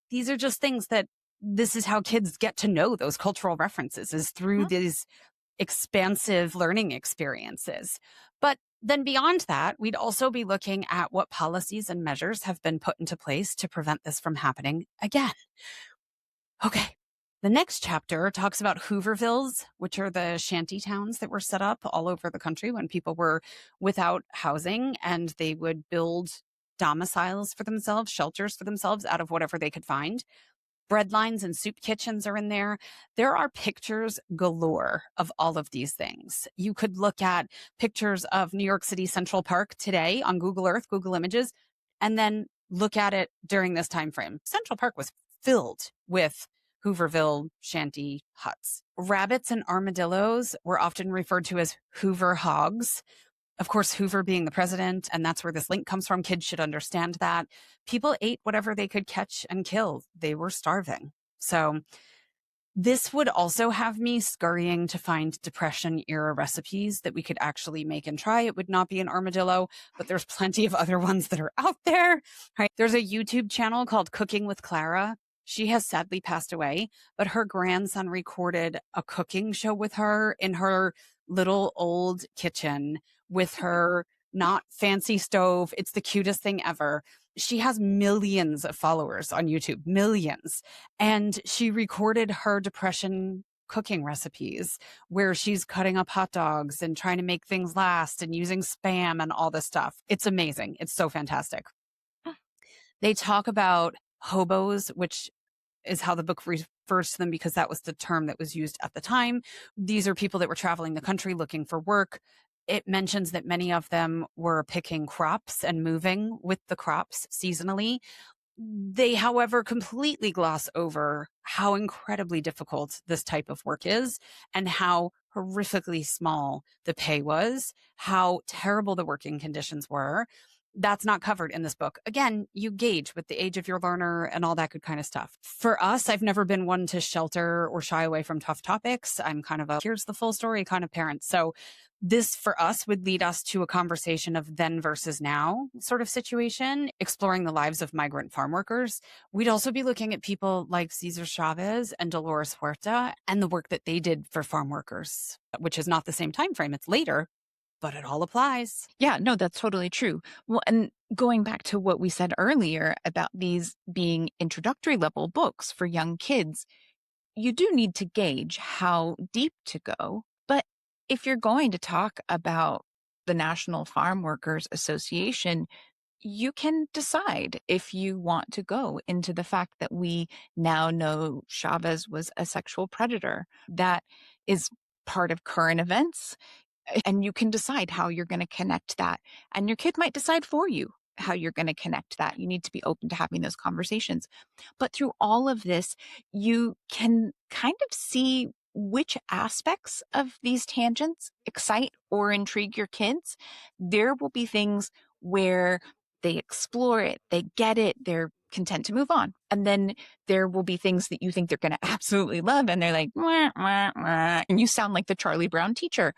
These are just things that this is how kids get to know those cultural references is through Mhm. these expansive learning experiences. But then beyond that, we'd also be looking at what policies and measures have been put into place to prevent this from happening again. Okay. The next chapter talks about Hoovervilles, which are the shanty towns that were set up all over the country when people were without housing and they would build domiciles for themselves, shelters for themselves out of whatever they could find. Bread lines and soup kitchens are in there. There are pictures galore of all of these things. You could look at pictures of New York City Central Park today on Google Earth, Google Images, and then look at it during this time frame. Central Park was filled with Hooverville shanty huts. Rabbits and armadillos were often referred to as Hoover hogs. Of course, Hoover being the president, and that's where this link comes from. Kids should understand that. People ate whatever they could catch and kill. They were starving. So this would also have me scurrying to find Depression era recipes that we could actually make and try. It would not be an armadillo, but there's plenty of other ones that are out there. Right? There's a YouTube channel called Cooking with Clara. She has sadly passed away, but her grandson recorded a cooking show with her in her little old kitchen with her not fancy stove. It's the cutest thing ever. She has millions of followers on YouTube, millions. And she recorded her depression cooking recipes where she's cutting up hot dogs and trying to make things last and using Spam and all this stuff. It's amazing. It's so fantastic. They talk about hobos, which is how the book refers to them because that was the term that was used at the time. These are people that were traveling the country looking for work. It mentions that many of them were picking crops and moving with the crops seasonally. They, however, completely gloss over how incredibly difficult this type of work is and how horrifically small the pay was, how terrible the working conditions were. That's not covered in this book. Again, you gauge with the age of your learner and all that good kind of stuff. For us, I've never been one to shelter or shy away from tough topics. I'm kind of a here's the full story kind of parent. So this for us would lead us to a conversation of then versus now sort of situation, exploring the lives of migrant farm workers. We'd also be looking at people like Cesar Chavez and Dolores Huerta and the work that they did for farm workers, which is not the same time frame. It's later, but it all applies. Yeah, no, that's totally true. Well, and going back to what we said earlier about these being introductory level books for young kids, you do need to gauge how deep to go. But if you're going to talk about the National Farm Workers Association, you can decide if you want to go into the fact that we now know Chavez was a sexual predator. That is part of current events. And you can decide how you're going to connect that. And your kid might decide for you how you're going to connect that. You need to be open to having those conversations. But through all of this, you can kind of see which aspects of these tangents excite or intrigue your kids. There will be things where they explore it, they get it, they're content to move on. And then there will be things that you think they're going to absolutely love, and they're like, wah, wah, wah, and you sound like the Charlie Brown teacher.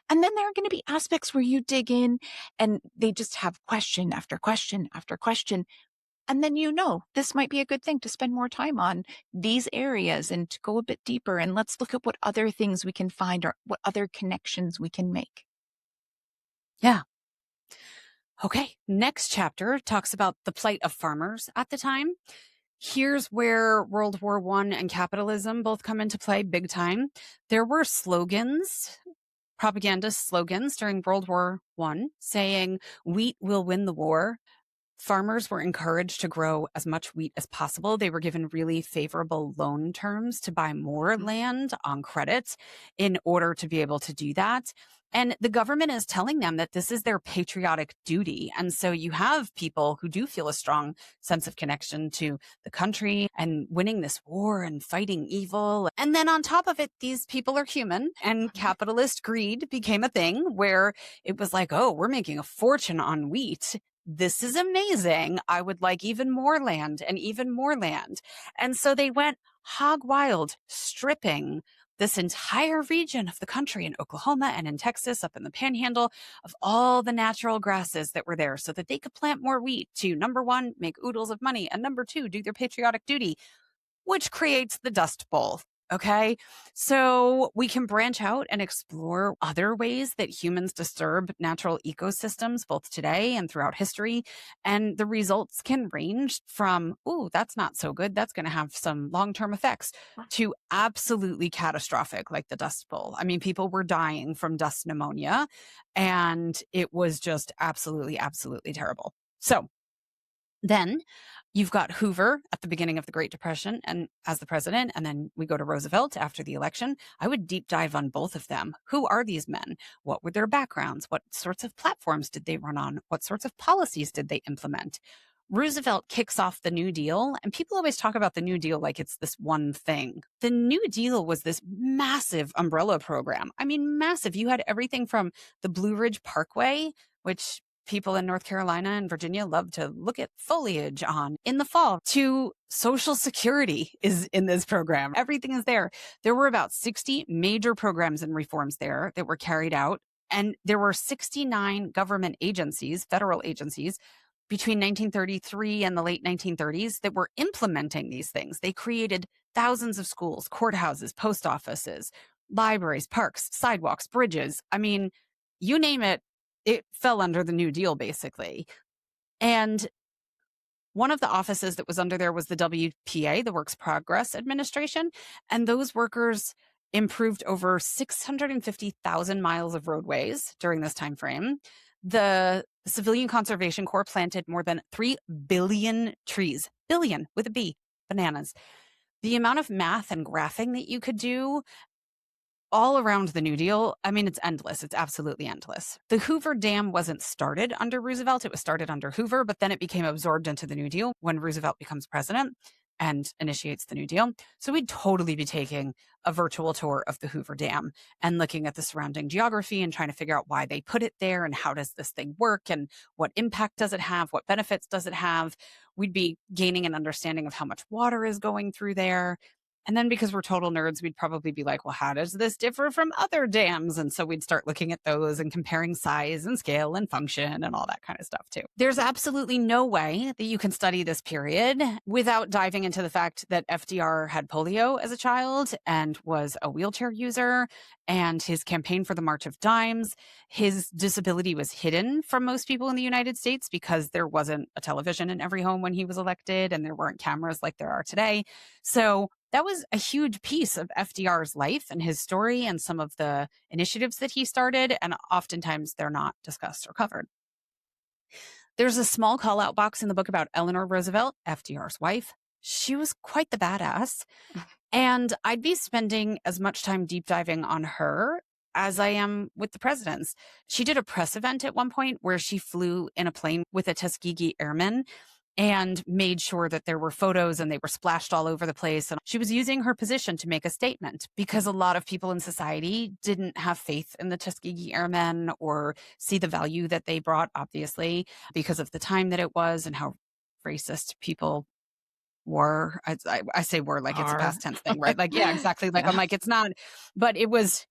And then there are going to be aspects where you dig in and they just have question after question after question. And then this might be a good thing to spend more time on these areas and to go a bit deeper. And let's look at what other things we can find or what other connections we can make. Yeah. Okay. Next chapter talks about the plight of farmers at the time. Here's where World War I and capitalism both come into play big time. There were slogans, propagandist slogans during World War I saying, wheat will win the war. Farmers were encouraged to grow as much wheat as possible. They were given really favorable loan terms to buy more land on credit in order to be able to do that. And the government is telling them that this is their patriotic duty. And so you have people who do feel a strong sense of connection to the country and winning this war and fighting evil. And then on top of it, these people are human, and capitalist greed became a thing where it was like, oh, we're making a fortune on wheat. This is amazing. I would like even more land and even more land. And so they went hog wild, stripping this entire region of the country in Oklahoma and in Texas, up in the panhandle, of all the natural grasses that were there so that they could plant more wheat to, number one, make oodles of money, and number two, do their patriotic duty, which creates the Dust Bowl. Okay, so we can branch out and explore other ways that humans disturb natural ecosystems, both today and throughout history. And the results can range from, oh, that's not so good, that's going to have some long-term effects, to absolutely catastrophic, like the Dust Bowl. I mean, people were dying from dust pneumonia, and it was just absolutely, absolutely terrible. So then you've got Hoover at the beginning of the Great Depression and as the president, and then we go to Roosevelt after the election. I would deep dive on both of them. Who are these men? What were their backgrounds? What sorts of platforms did they run on? What sorts of policies did they implement? Roosevelt kicks off the New Deal, and people always talk about the New Deal like it's this one thing. The New Deal was this massive umbrella program. I mean, massive. You had everything from the Blue Ridge Parkway, which people in North Carolina and Virginia love to look at foliage on in the fall, to Social Security is in this program. Everything is there. There were about 60 major programs and reforms there that were carried out. And there were 69 government agencies, federal agencies, between 1933 and the late 1930s that were implementing these things. They created thousands of schools, courthouses, post offices, libraries, parks, sidewalks, bridges. I mean, you name it, it fell under the New Deal, basically. And one of the offices that was under there was the WPA, the Works Progress Administration. And those workers improved over 650,000 miles of roadways during this time frame. The Civilian Conservation Corps planted more than 3 billion trees, billion with a B, bananas. The amount of math and graphing that you could do all around the New Deal, I mean, it's endless. It's absolutely endless. The Hoover Dam wasn't started under Roosevelt. It was started under Hoover, but then it became absorbed into the New Deal when Roosevelt becomes president and initiates the New Deal. So we'd totally be taking a virtual tour of the Hoover Dam and looking at the surrounding geography and trying to figure out why they put it there and how does this thing work and what impact does it have? What benefits does it have? We'd be gaining an understanding of how much water is going through there. And then because we're total nerds, we'd probably be like, well, how does this differ from other dams? And so we'd start looking at those and comparing size and scale and function and all that kind of stuff too. There's absolutely no way that you can study this period without diving into the fact that FDR had polio as a child and was a wheelchair user, and his campaign for the March of Dimes. His disability was hidden from most people in the United States because there wasn't a television in every home when he was elected and there weren't cameras like there are today. So that was a huge piece of FDR's life and his story and some of the initiatives that he started, and oftentimes they're not discussed or covered. There's a small call out box in the book about Eleanor Roosevelt, FDR's wife. She was quite the badass. And I'd be spending as much time deep diving on her as I am with the presidents. She did a press event at one point where she flew in a plane with a Tuskegee Airman and made sure that there were photos and they were splashed all over the place. And she was using her position to make a statement because a lot of people in society didn't have faith in the Tuskegee Airmen or see the value that they brought, obviously, because of the time that it was and how racist people were. I say were like it's a Are. past tense thing, right? Like, yeah, exactly. Like, Yeah. I'm like, it's not, but it was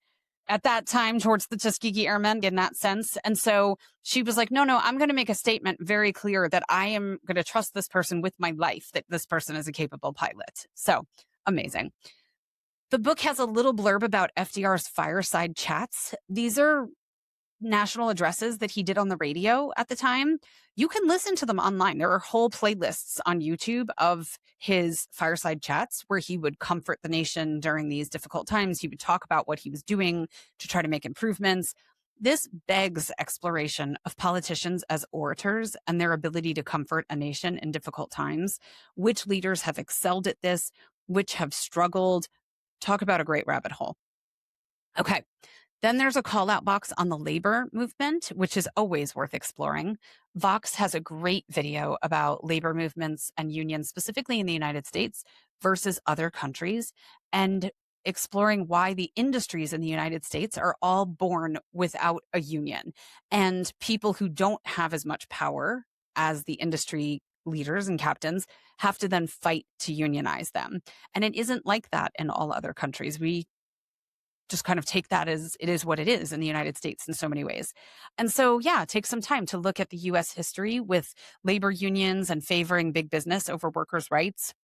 at that time towards the Tuskegee Airmen in that sense. And so she was like, no, I'm going to make a statement very clear that I am going to trust this person with my life, that this person is a capable pilot. So amazing. The book has a little blurb about FDR's fireside chats. These are national addresses that he did on the radio at the time. You can listen to them online. There are whole playlists on YouTube of his fireside chats where he would comfort the nation during these difficult times. He would talk about what he was doing to try to make improvements. This begs exploration of politicians as orators and their ability to comfort a nation in difficult times. Which leaders have excelled at this? Which have struggled? Talk about a great rabbit hole. Okay. Then there's a call out box on the labor movement, which is always worth exploring. Vox has a great video about labor movements and unions, specifically in the United States versus other countries, and exploring why the industries in the United States are all born without a union. And people who don't have as much power as the industry leaders and captains have to then fight to unionize them. And it isn't like that in all other countries. We just kind of take that as it is what it is in the United States in so many ways. And so, yeah, take some time to look at the US history with labor unions and favoring big business over workers' rights.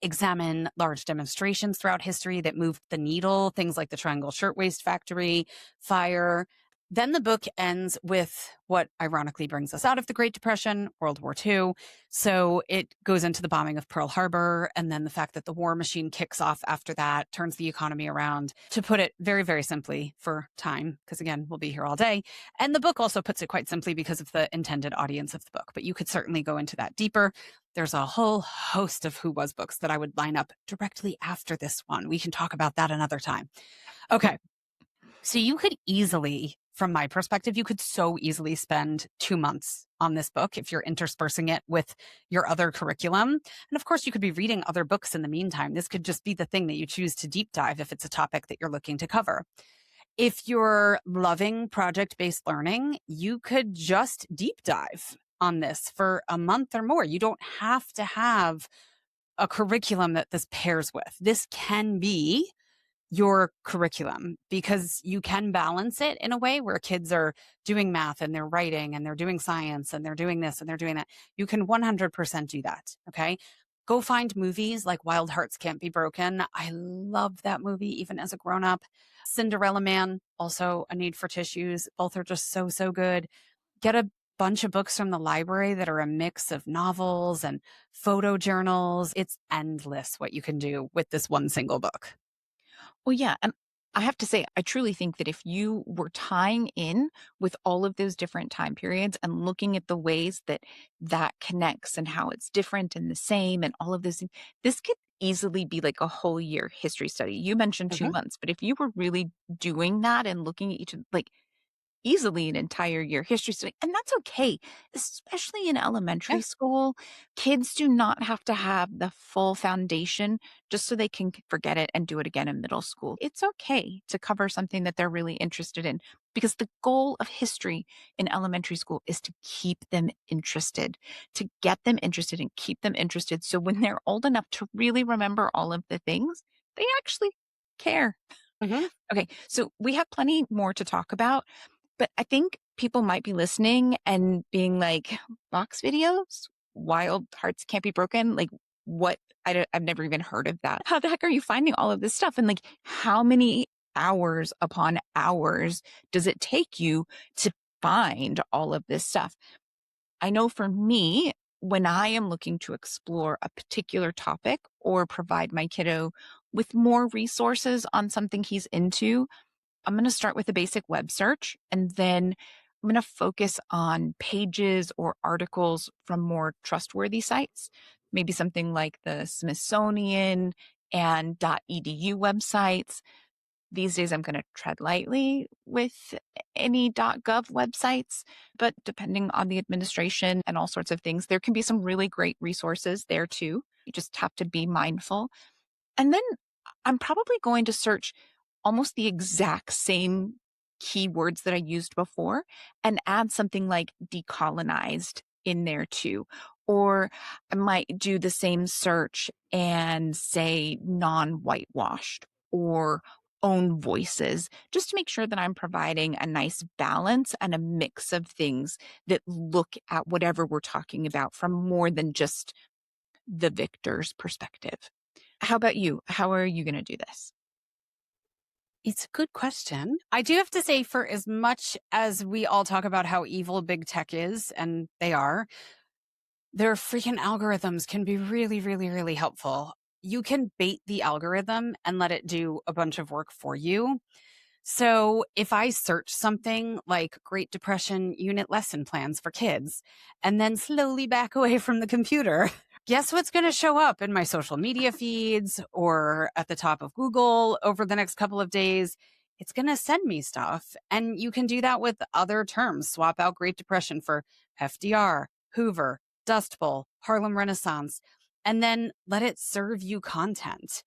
Examine large demonstrations throughout history that moved the needle, things like the Triangle Shirtwaist Factory, fire. Then the book ends with what ironically brings us out of the Great Depression, World War II. So it goes into the bombing of Pearl Harbor and then the fact that the war machine kicks off after that, turns the economy around. To put it very, very simply for time, because again, we'll be here all day. And the book also puts it quite simply because of the intended audience of the book, but you could certainly go into that deeper. There's a whole host of Who Was books that I would line up directly after this one. We can talk about that another time. Okay. So you could easily, from my perspective, you could so easily spend 2 months on this book if you're interspersing it with your other curriculum. And of course, you could be reading other books in the meantime. This could just be the thing that you choose to deep dive if it's a topic that you're looking to cover. If you're loving project-based learning, you could just deep dive on this for a month or more. You don't have to have a curriculum that this pairs with. This can be your curriculum because you can balance it in a way where kids are doing math and they're writing and they're doing science and they're doing this and they're doing that. You can 100% do that. Okay. Go find movies like Wild Hearts Can't Be Broken. I love that movie even as a grown up. Cinderella Man, also A Need for Tissues. Both are just so, so good. Get a bunch of books from the library that are a mix of novels and photo journals. It's endless what you can do with this one single book. Well, yeah, and I have to say, I truly think that if you were tying in with all of those different time periods and looking at the ways that that connects and how it's different and the same and all of this, this could easily be like a whole year history study. You mentioned 2 Mhm. months, but if you were really doing that and looking at each of like easily an entire year history study, and that's okay, especially in Yeah. elementary school. Kids do not have to have the full foundation just so they can forget it and do it again in middle school. It's okay to cover something that they're really interested in because the goal of history in elementary school is to keep them interested, to get them interested and keep them interested. So when they're old enough to really remember all of the things, they actually care. Mhm. Okay, so we have plenty more to talk about, but I think people might be listening and being like, box videos? Wild hearts can't be broken? Like, what? I've never even heard of that. How the heck are you finding all of this stuff? And like, how many hours upon hours does it take you to find all of this stuff? I know for me, when I am looking to explore a particular topic or provide my kiddo with more resources on something he's into, I'm going to start with a basic web search and then I'm going to focus on pages or articles from more trustworthy sites, maybe something like the Smithsonian and .edu websites. These days, I'm going to tread lightly with any .gov websites, but depending on the administration and all sorts of things, there can be some really great resources there too. You just have to be mindful. And then I'm probably going to search almost the exact same keywords that I used before and add something like decolonized in there too. Or I might do the same search and say non whitewashed or own voices, just to make sure that I'm providing a nice balance and a mix of things that look at whatever we're talking about from more than just the victor's perspective. How about you? How are you going to do this? It's a good question. I do have to say, for as much as we all talk about how evil big tech is, and they are, their freaking algorithms can be really, really, really helpful. You can bait the algorithm and let it do a bunch of work for you. So if I search something like Great Depression unit lesson plans for kids and then slowly back away from the computer, guess what's going to show up in my social media feeds or at the top of Google over the next couple of days? It's going to send me stuff. And you can do that with other terms. Swap out Great Depression for FDR, Hoover, Dust Bowl, Harlem Renaissance, and then let it serve you content.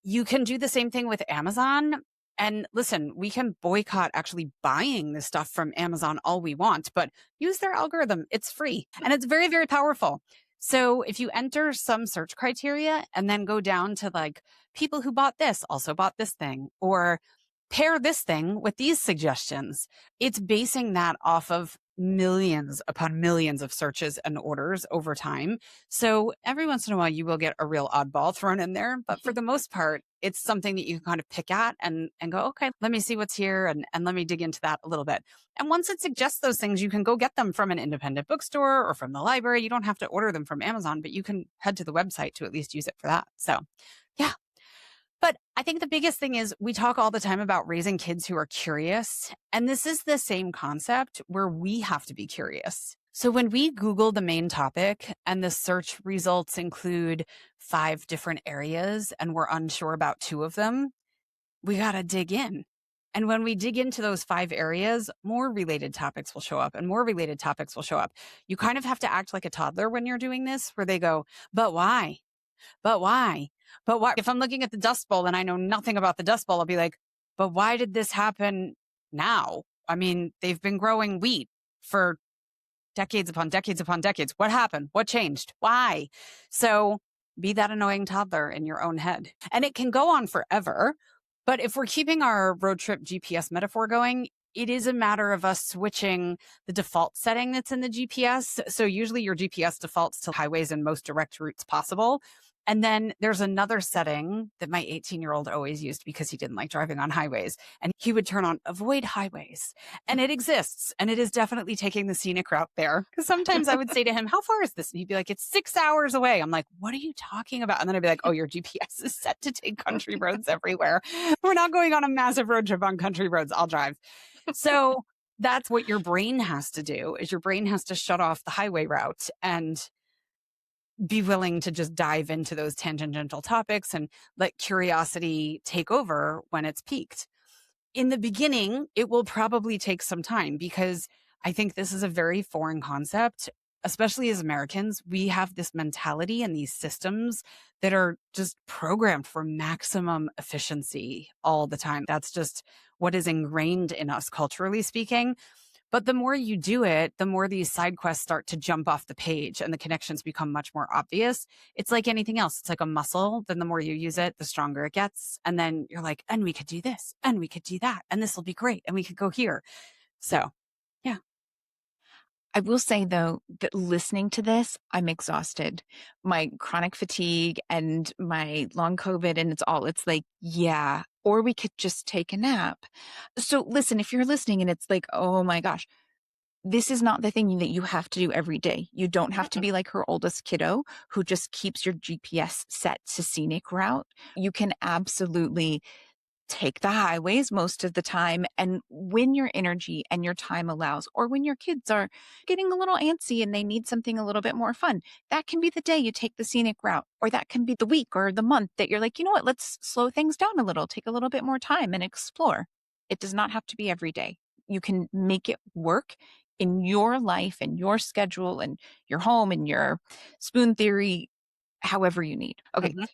You can do the same thing with Amazon. And listen, we can boycott actually buying this stuff from Amazon all we want, but use their algorithm. It's free and it's very, very powerful. So if you enter some search criteria and then go down to like people who bought this also bought this thing, or pair this thing with these suggestions, it's basing that off of millions upon millions of searches and orders over time. So every once in a while, you will get a real oddball thrown in there. But for the most part, it's something that you can kind of pick at and go, okay, let me see what's here and let me dig into that a little bit. And once it suggests those things, you can go get them from an independent bookstore or from the library. You don't have to order them from Amazon, but you can head to the website to at least use it for that. So yeah. But I think the biggest thing is we talk all the time about raising kids who are curious. And this is the same concept where we have to be curious. So when we Google the main topic and the search results include 5 different areas and we're unsure about 2 of them, we got to dig in. And when we dig into those 5 areas, more related topics will show up and more related topics will show up. You kind of have to act like a toddler when you're doing this, where they go, but why? But why? But why? If I'm looking at the Dust Bowl and I know nothing about the Dust Bowl, I'll be like, but why did this happen now? I mean, they've been growing wheat for decades upon decades upon decades. What happened? What changed? Why? So be that annoying toddler in your own head. And it can go on forever. But if we're keeping our road trip GPS metaphor going, it is a matter of us switching the default setting that's in the GPS. So usually your GPS defaults to highways and most direct routes possible. And then there's another setting that my 18-year-old always used because he didn't like driving on highways. And he would turn on avoid highways. And it exists. And it is definitely taking the scenic route there. Because sometimes I would say to him, how far is this? And he'd be like, it's 6 hours away. I'm like, what are you talking about? And then I'd be like, oh, your GPS is set to take country roads everywhere. We're not going on a massive road trip on country roads. I'll drive. So that's what your brain has to do, is your brain has to shut off the highway route and be willing to just dive into those tangential topics and let curiosity take over when it's peaked. In the beginning, it will probably take some time because I think this is a very foreign concept. Especially as Americans, we have this mentality and these systems that are just programmed for maximum efficiency all the time. That's just what is ingrained in us, culturally speaking. But the more you do it, the more these side quests start to jump off the page and the connections become much more obvious. It's like anything else. It's like a muscle. Then the more you use it, the stronger it gets. And then you're like, and we could do this and we could do that. And this will be great. And we could go here. So, yeah. I will say though that listening to this, I'm exhausted. My chronic fatigue and my long COVID, and it's like, yeah, or we could just take a nap. So listen, if you're listening and it's like, oh my gosh, this is not the thing that you have to do every day. You don't have to be like her oldest kiddo who just keeps your GPS set to scenic route. You can absolutely take the highways most of the time. And when your energy and your time allows, or when your kids are getting a little antsy and they need something a little bit more fun, that can be the day you take the scenic route, or that can be the week or the month that you're like, you know what, let's slow things down a little, take a little bit more time and explore. It does not have to be every day. You can make it work in your life and your schedule and your home and your spoon theory, however you need. Okay. Mhm.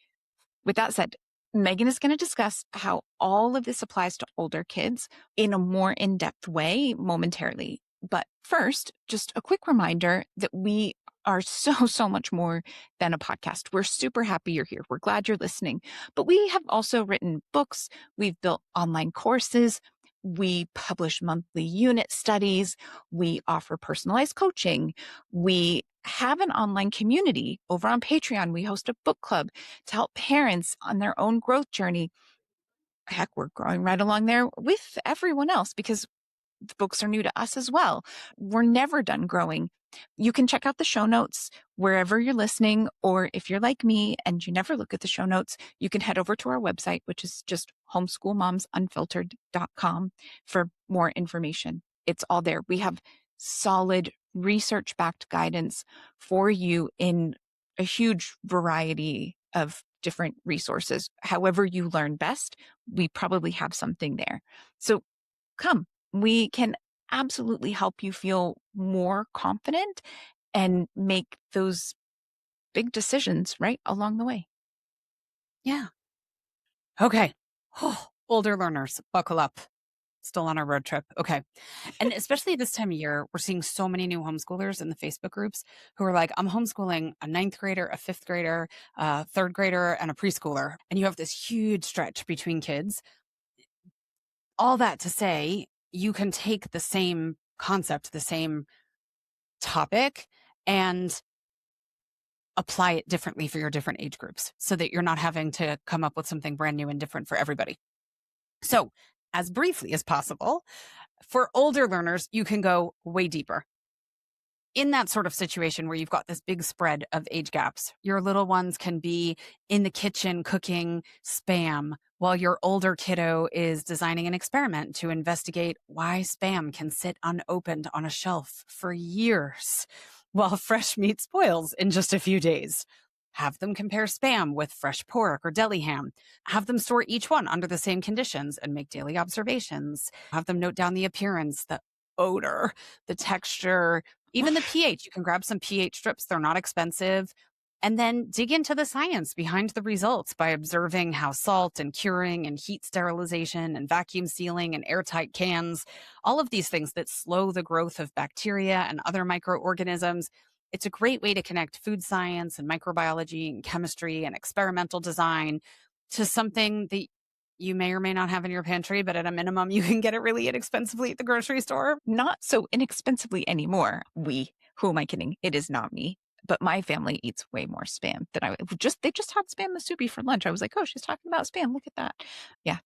With that said, Megan is going to discuss how all of this applies to older kids in a more in-depth way momentarily. But first, just a quick reminder that we are so much more than a podcast. We're super happy you're here. We're glad you're listening. But we have also written books. We've built online courses. We publish monthly unit studies. We offer personalized coaching. We have an online community over on Patreon. We host a book club to help parents on their own growth journey. Heck, we're growing right along there with everyone else because the books are new to us as well. We're never done growing. You can check out the show notes wherever you're listening, or if you're like me and you never look at the show notes, you can head over to our website, which is just homeschoolmomsunfiltered.com for more information. It's all there. We have solid research-backed guidance for you in a huge variety of different resources. However you learn best, we probably have something there. So come, we can absolutely help you feel more confident and make those big decisions right along the way. Yeah. Okay. Older learners, buckle up. Still on our road trip. Okay. And especially this time of year, we're seeing so many new homeschoolers in the Facebook groups who are like, I'm homeschooling a ninth grader, a fifth grader, a third grader, and a preschooler. And you have this huge stretch between kids. All that to say, you can take the same concept, the same topic, and apply it differently for your different age groups so that you're not having to come up with something brand new and different for everybody. So, as briefly as possible, for older learners, you can go way deeper. In that sort of situation where you've got this big spread of age gaps, your little ones can be in the kitchen cooking Spam while your older kiddo is designing an experiment to investigate why Spam can sit unopened on a shelf for years while fresh meat spoils in just a few days. Have them compare Spam with fresh pork or deli ham. Have them store each one under the same conditions and make daily observations. Have them note down the appearance, the odor, the texture, even the pH. You can grab some pH strips. They're not expensive. And then dig into the science behind the results by observing how salt and curing and heat sterilization and vacuum sealing and airtight cans, all of these things that slow the growth of bacteria and other microorganisms. It's a great way to connect food science and microbiology and chemistry and experimental design to something that you may or may not have in your pantry, but at a minimum, you can get it really inexpensively at the grocery store. Not so inexpensively anymore. Who am I kidding? It is not me. But my family eats way more Spam than they just had Spam masubi for lunch. I was like, oh, she's talking about Spam. Look at that. Yeah.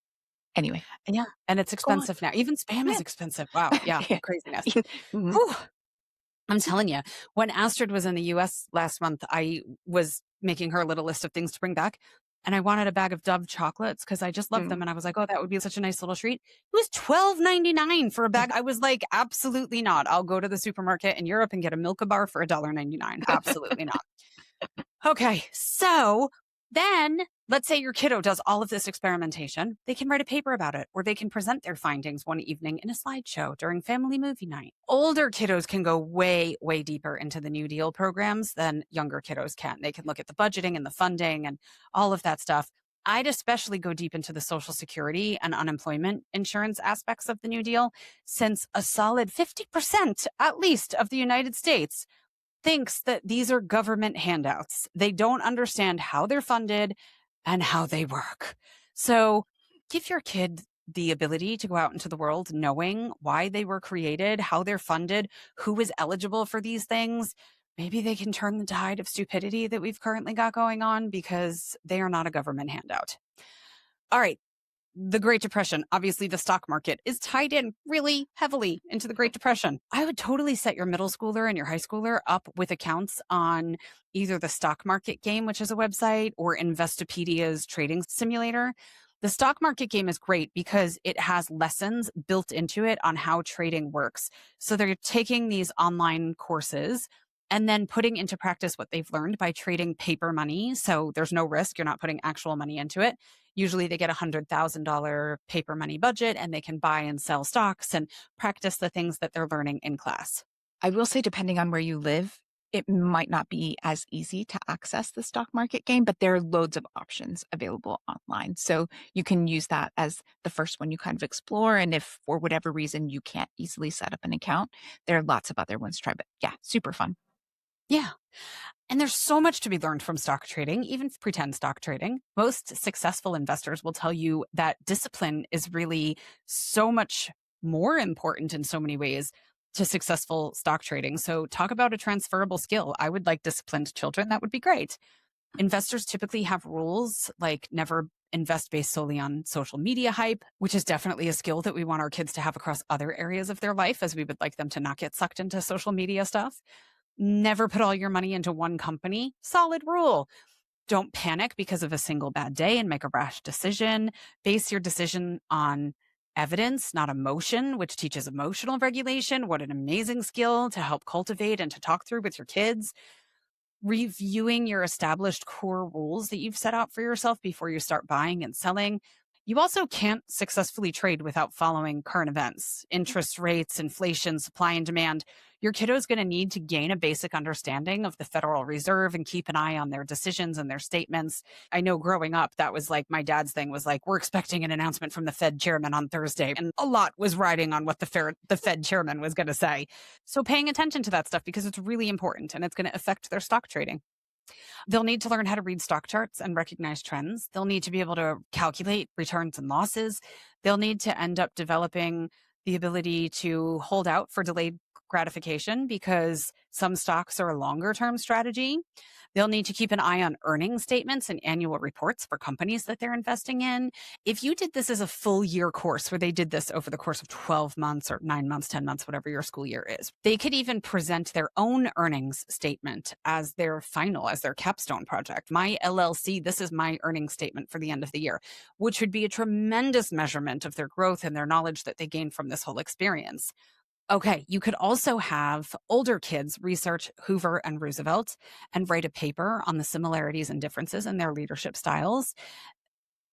Anyway. Yeah. And it's expensive now. Even Spam is expensive. Wow. Yeah. Yeah. Craziness. Mhm. Whew. I'm telling you, when Astrid was in the US last month, I was making her a little list of things to bring back. And I wanted a bag of Dove chocolates because I just love them. And I was like, oh, that would be such a nice little treat. It was $12.99 for a bag. I was like, absolutely not. I'll go to the supermarket in Europe and get a Milka bar for $1.99. Absolutely not. Okay, so then let's say your kiddo does all of this experimentation. They can write a paper about it, or they can present their findings one evening in a slideshow during family movie night. Older kiddos can go way, way deeper into the New Deal programs than younger kiddos can. They can look at the budgeting and the funding and all of that stuff. I'd especially go deep into the Social Security and unemployment insurance aspects of the New Deal, since a solid 50% at least of the United States thinks that these are government handouts. They don't understand how they're funded and how they work. So give your kid the ability to go out into the world knowing why they were created, how they're funded, who is eligible for these things. Maybe they can turn the tide of stupidity that we've currently got going on because they are not a government handout. All right. The Great Depression. Obviously, the stock market is tied in really heavily into the Great Depression. I would totally set your middle schooler and your high schooler up with accounts on either the Stock Market Game, which is a website, or Investopedia's trading simulator. The stock market game is great because it has lessons built into it on how trading works. So they're taking these online courses and then putting into practice what they've learned by trading paper money. So there's no risk. You're not putting actual money into it. Usually they get a $100,000 paper money budget and they can buy and sell stocks and practice the things that they're learning in class. I will say, depending on where you live, it might not be as easy to access the stock market game, but there are loads of options available online. So you can use that as the first one you kind of explore. And if for whatever reason you can't easily set up an account, there are lots of other ones to try. But yeah, super fun. Yeah. And there's so much to be learned from stock trading, even pretend stock trading. Most successful investors will tell you that discipline is really so much more important in so many ways to successful stock trading. So, talk about a transferable skill. I would like disciplined children. That would be great. Investors typically have rules like never invest based solely on social media hype, which is definitely a skill that we want our kids to have across other areas of their life, as we would like them to not get sucked into social media stuff. Never put all your money into one company. Solid rule. Don't panic because of a single bad day and make a rash decision. Base your decision on evidence, not emotion, which teaches emotional regulation. What an amazing skill to help cultivate and to talk through with your kids. Reviewing your established core rules that you've set out for yourself before you start buying and selling. You also can't successfully trade without following current events, interest rates, inflation, supply and demand. Your kiddo is going to need to gain a basic understanding of the Federal Reserve and keep an eye on their decisions and their statements. I know growing up, that was like my dad's thing was like, we're expecting an announcement from the Fed chairman on Thursday. And a lot was riding on what the Fed chairman was going to say. So paying attention to that stuff because it's really important and it's going to affect their stock trading. They'll need to learn how to read stock charts and recognize trends. They'll need to be able to calculate returns and losses. They'll need to end up developing the ability to hold out for delayed gratification because some stocks are a longer term strategy. They'll need to keep an eye on earnings statements and annual reports for companies that they're investing in. If you did this as a full year course where they did this over the course of 12 months or 9 months, 10 months, whatever your school year is, they could even present their own earnings statement as their final, as their capstone project. My LLC, this is my earnings statement for the end of the year, which would be a tremendous measurement of their growth and their knowledge that they gained from this whole experience. Okay, you could also have older kids research Hoover and Roosevelt and write a paper on the similarities and differences in their leadership styles.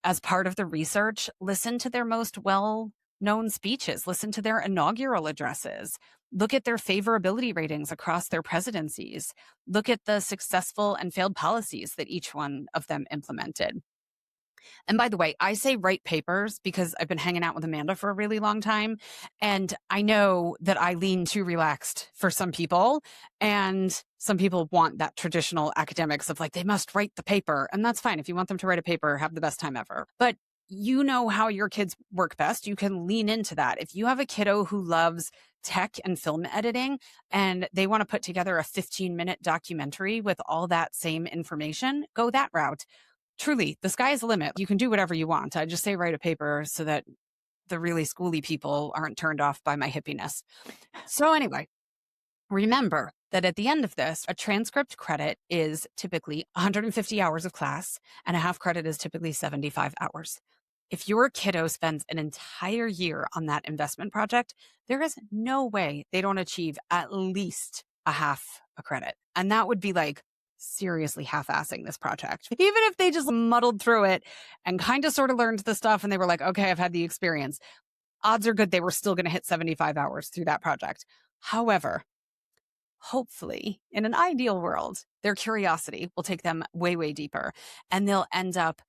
As part of the research, listen to their most well-known speeches, listen to their inaugural addresses, look at their favorability ratings across their presidencies, look at the successful and failed policies that each one of them implemented. And by the way, I say write papers because I've been hanging out with Amanda for a really long time. And I know that I lean too relaxed for some people. And some people want that traditional academics of like, they must write the paper. And that's fine. If you want them to write a paper, have the best time ever. But you know how your kids work best. You can lean into that. If you have a kiddo who loves tech and film editing and they want to put together a 15-minute documentary with all that same information, go that route. Truly, the sky is the limit. You can do whatever you want. I just say write a paper so that the really schooly people aren't turned off by my hippiness. So anyway, remember that at the end of this, a transcript credit is typically 150 hours of class and a half credit is typically 75 hours. If your kiddo spends an entire year on that investment project, there is no way they don't achieve at least a half a credit. And that would be like seriously half-assing this project. Even if they just muddled through it and kind of sort of learned the stuff and they were like, okay, I've had the experience, odds are good they were still going to hit 75 hours through that project. However, hopefully, in an ideal world, their curiosity will take them way, way deeper and they'll end up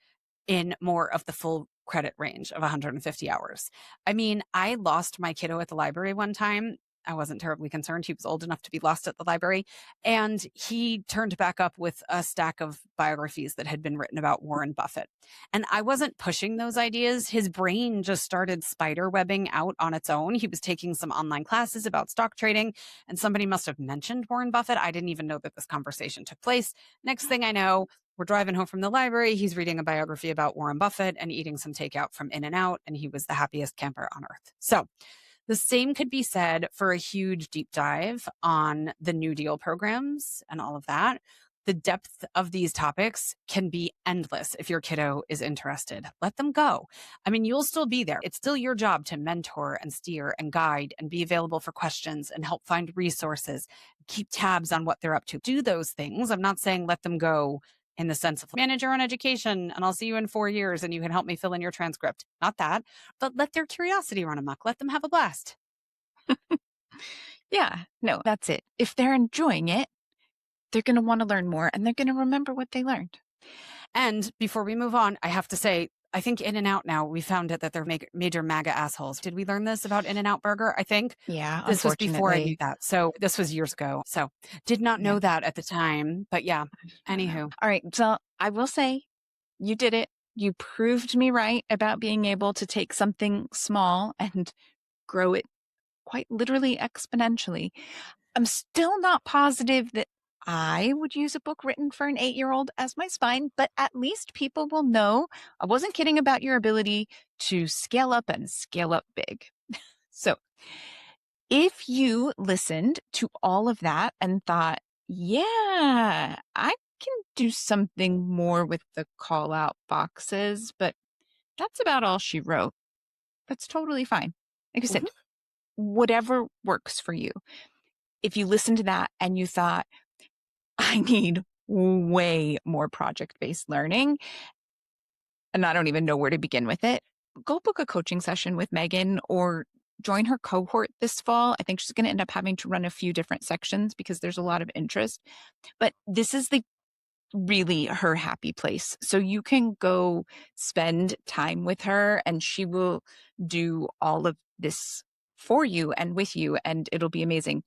in more of the full credit range of 150 hours. I mean, I lost my kiddo at the library one time. I wasn't terribly concerned. He was old enough to be lost at the library. And he turned back up with a stack of biographies that had been written about Warren Buffett. And I wasn't pushing those ideas. His brain just started spider webbing out on its own. He was taking some online classes about stock trading, and somebody must have mentioned Warren Buffett. I didn't even know that this conversation took place. Next thing I know, we're driving home from the library. He's reading a biography about Warren Buffett and eating some takeout from In-N-Out, and he was the happiest camper on earth. So the same could be said for a huge deep dive on the New Deal programs and all of that. The depth of these topics can be endless if your kiddo is interested. Let them go. I mean, you'll still be there. It's still your job to mentor and steer and guide and be available for questions and help find resources, keep tabs on what they're up to. Do those things. I'm not saying let them go in the sense of manage your own education and I'll see you in 4 years and you can help me fill in your transcript. Not that, but let their curiosity run amok. Let them have a blast. Yeah, no, that's it. If they're enjoying it, they're going to want to learn more and they're going to remember what they learned. And before we move on, I have to say, I think In-N-Out now, we found it that they're major MAGA assholes. Did we learn this about In-N-Out Burger? I think. Yeah, This was before I knew unfortunately. that. So this was years ago. So did not know Yeah. that at the time. But yeah, I don't know. anywho. All right. So I will say you did it. You proved me right about being able to take something small and grow it quite literally exponentially. I'm still not positive that I would use a book written for an 8-year-old as my spine, but at least people will know I wasn't kidding about your ability to scale up and scale up big. So if you listened to all of that and thought, yeah, I can do something more with the call out boxes, but that's about all she wrote. That's totally fine. Like I said, Mhm. whatever works for you. If you listened to that and you thought, I need way more project-based learning, and I don't even know where to begin with it, go book a coaching session with Megan or join her cohort this fall. I think she's going to end up having to run a few different sections because there's a lot of interest. But this is the really her happy place. So you can go spend time with her and she will do all of this for you and with you, and it'll be amazing.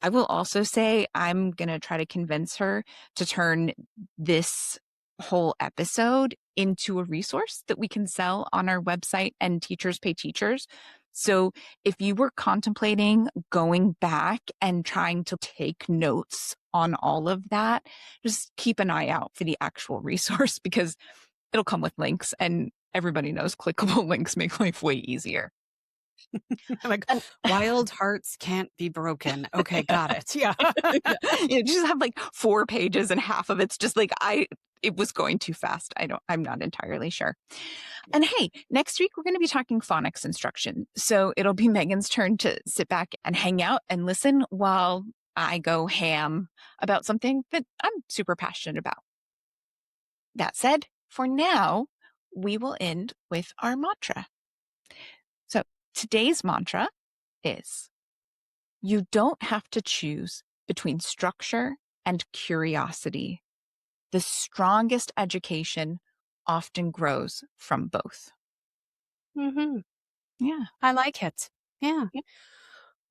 I will also say I'm going to try to convince her to turn this whole episode into a resource that we can sell on our website and Teachers Pay Teachers. So if you were contemplating going back and trying to take notes on all of that, just keep an eye out for the actual resource because it'll come with links and everybody knows clickable links make life way easier. Like, And wild hearts can't be broken. Okay, got it. Yeah. yeah, you just have like 4 pages and half of it's just like it was going too fast. I'm not entirely sure. And hey, next week we're going to be talking phonics instruction. So it'll be Megan's turn to sit back and hang out and listen while I go ham about something that I'm super passionate about. That said, for now, we will end with our mantra. So today's mantra is you don't have to choose between structure and curiosity. The strongest education often grows from both. Hmm. Yeah. I like it. Yeah. Yep.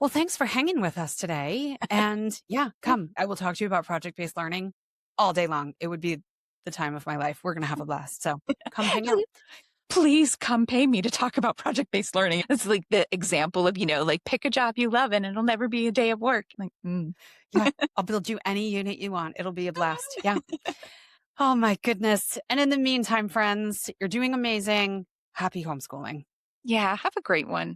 Well, thanks for hanging with us today. And yeah, Yeah. come. I will talk to you about project-based learning all day long. It would be the time of my life. We're going to have a blast. So come hang out. Please come pay me to talk about project-based learning. It's like the example of, like pick a job you love and it'll never be a day of work. Like, Yeah, I'll build you any unit you want. It'll be a blast. Yeah. Oh my goodness. And in the meantime, friends, you're doing amazing. Happy homeschooling. Yeah, have a great one.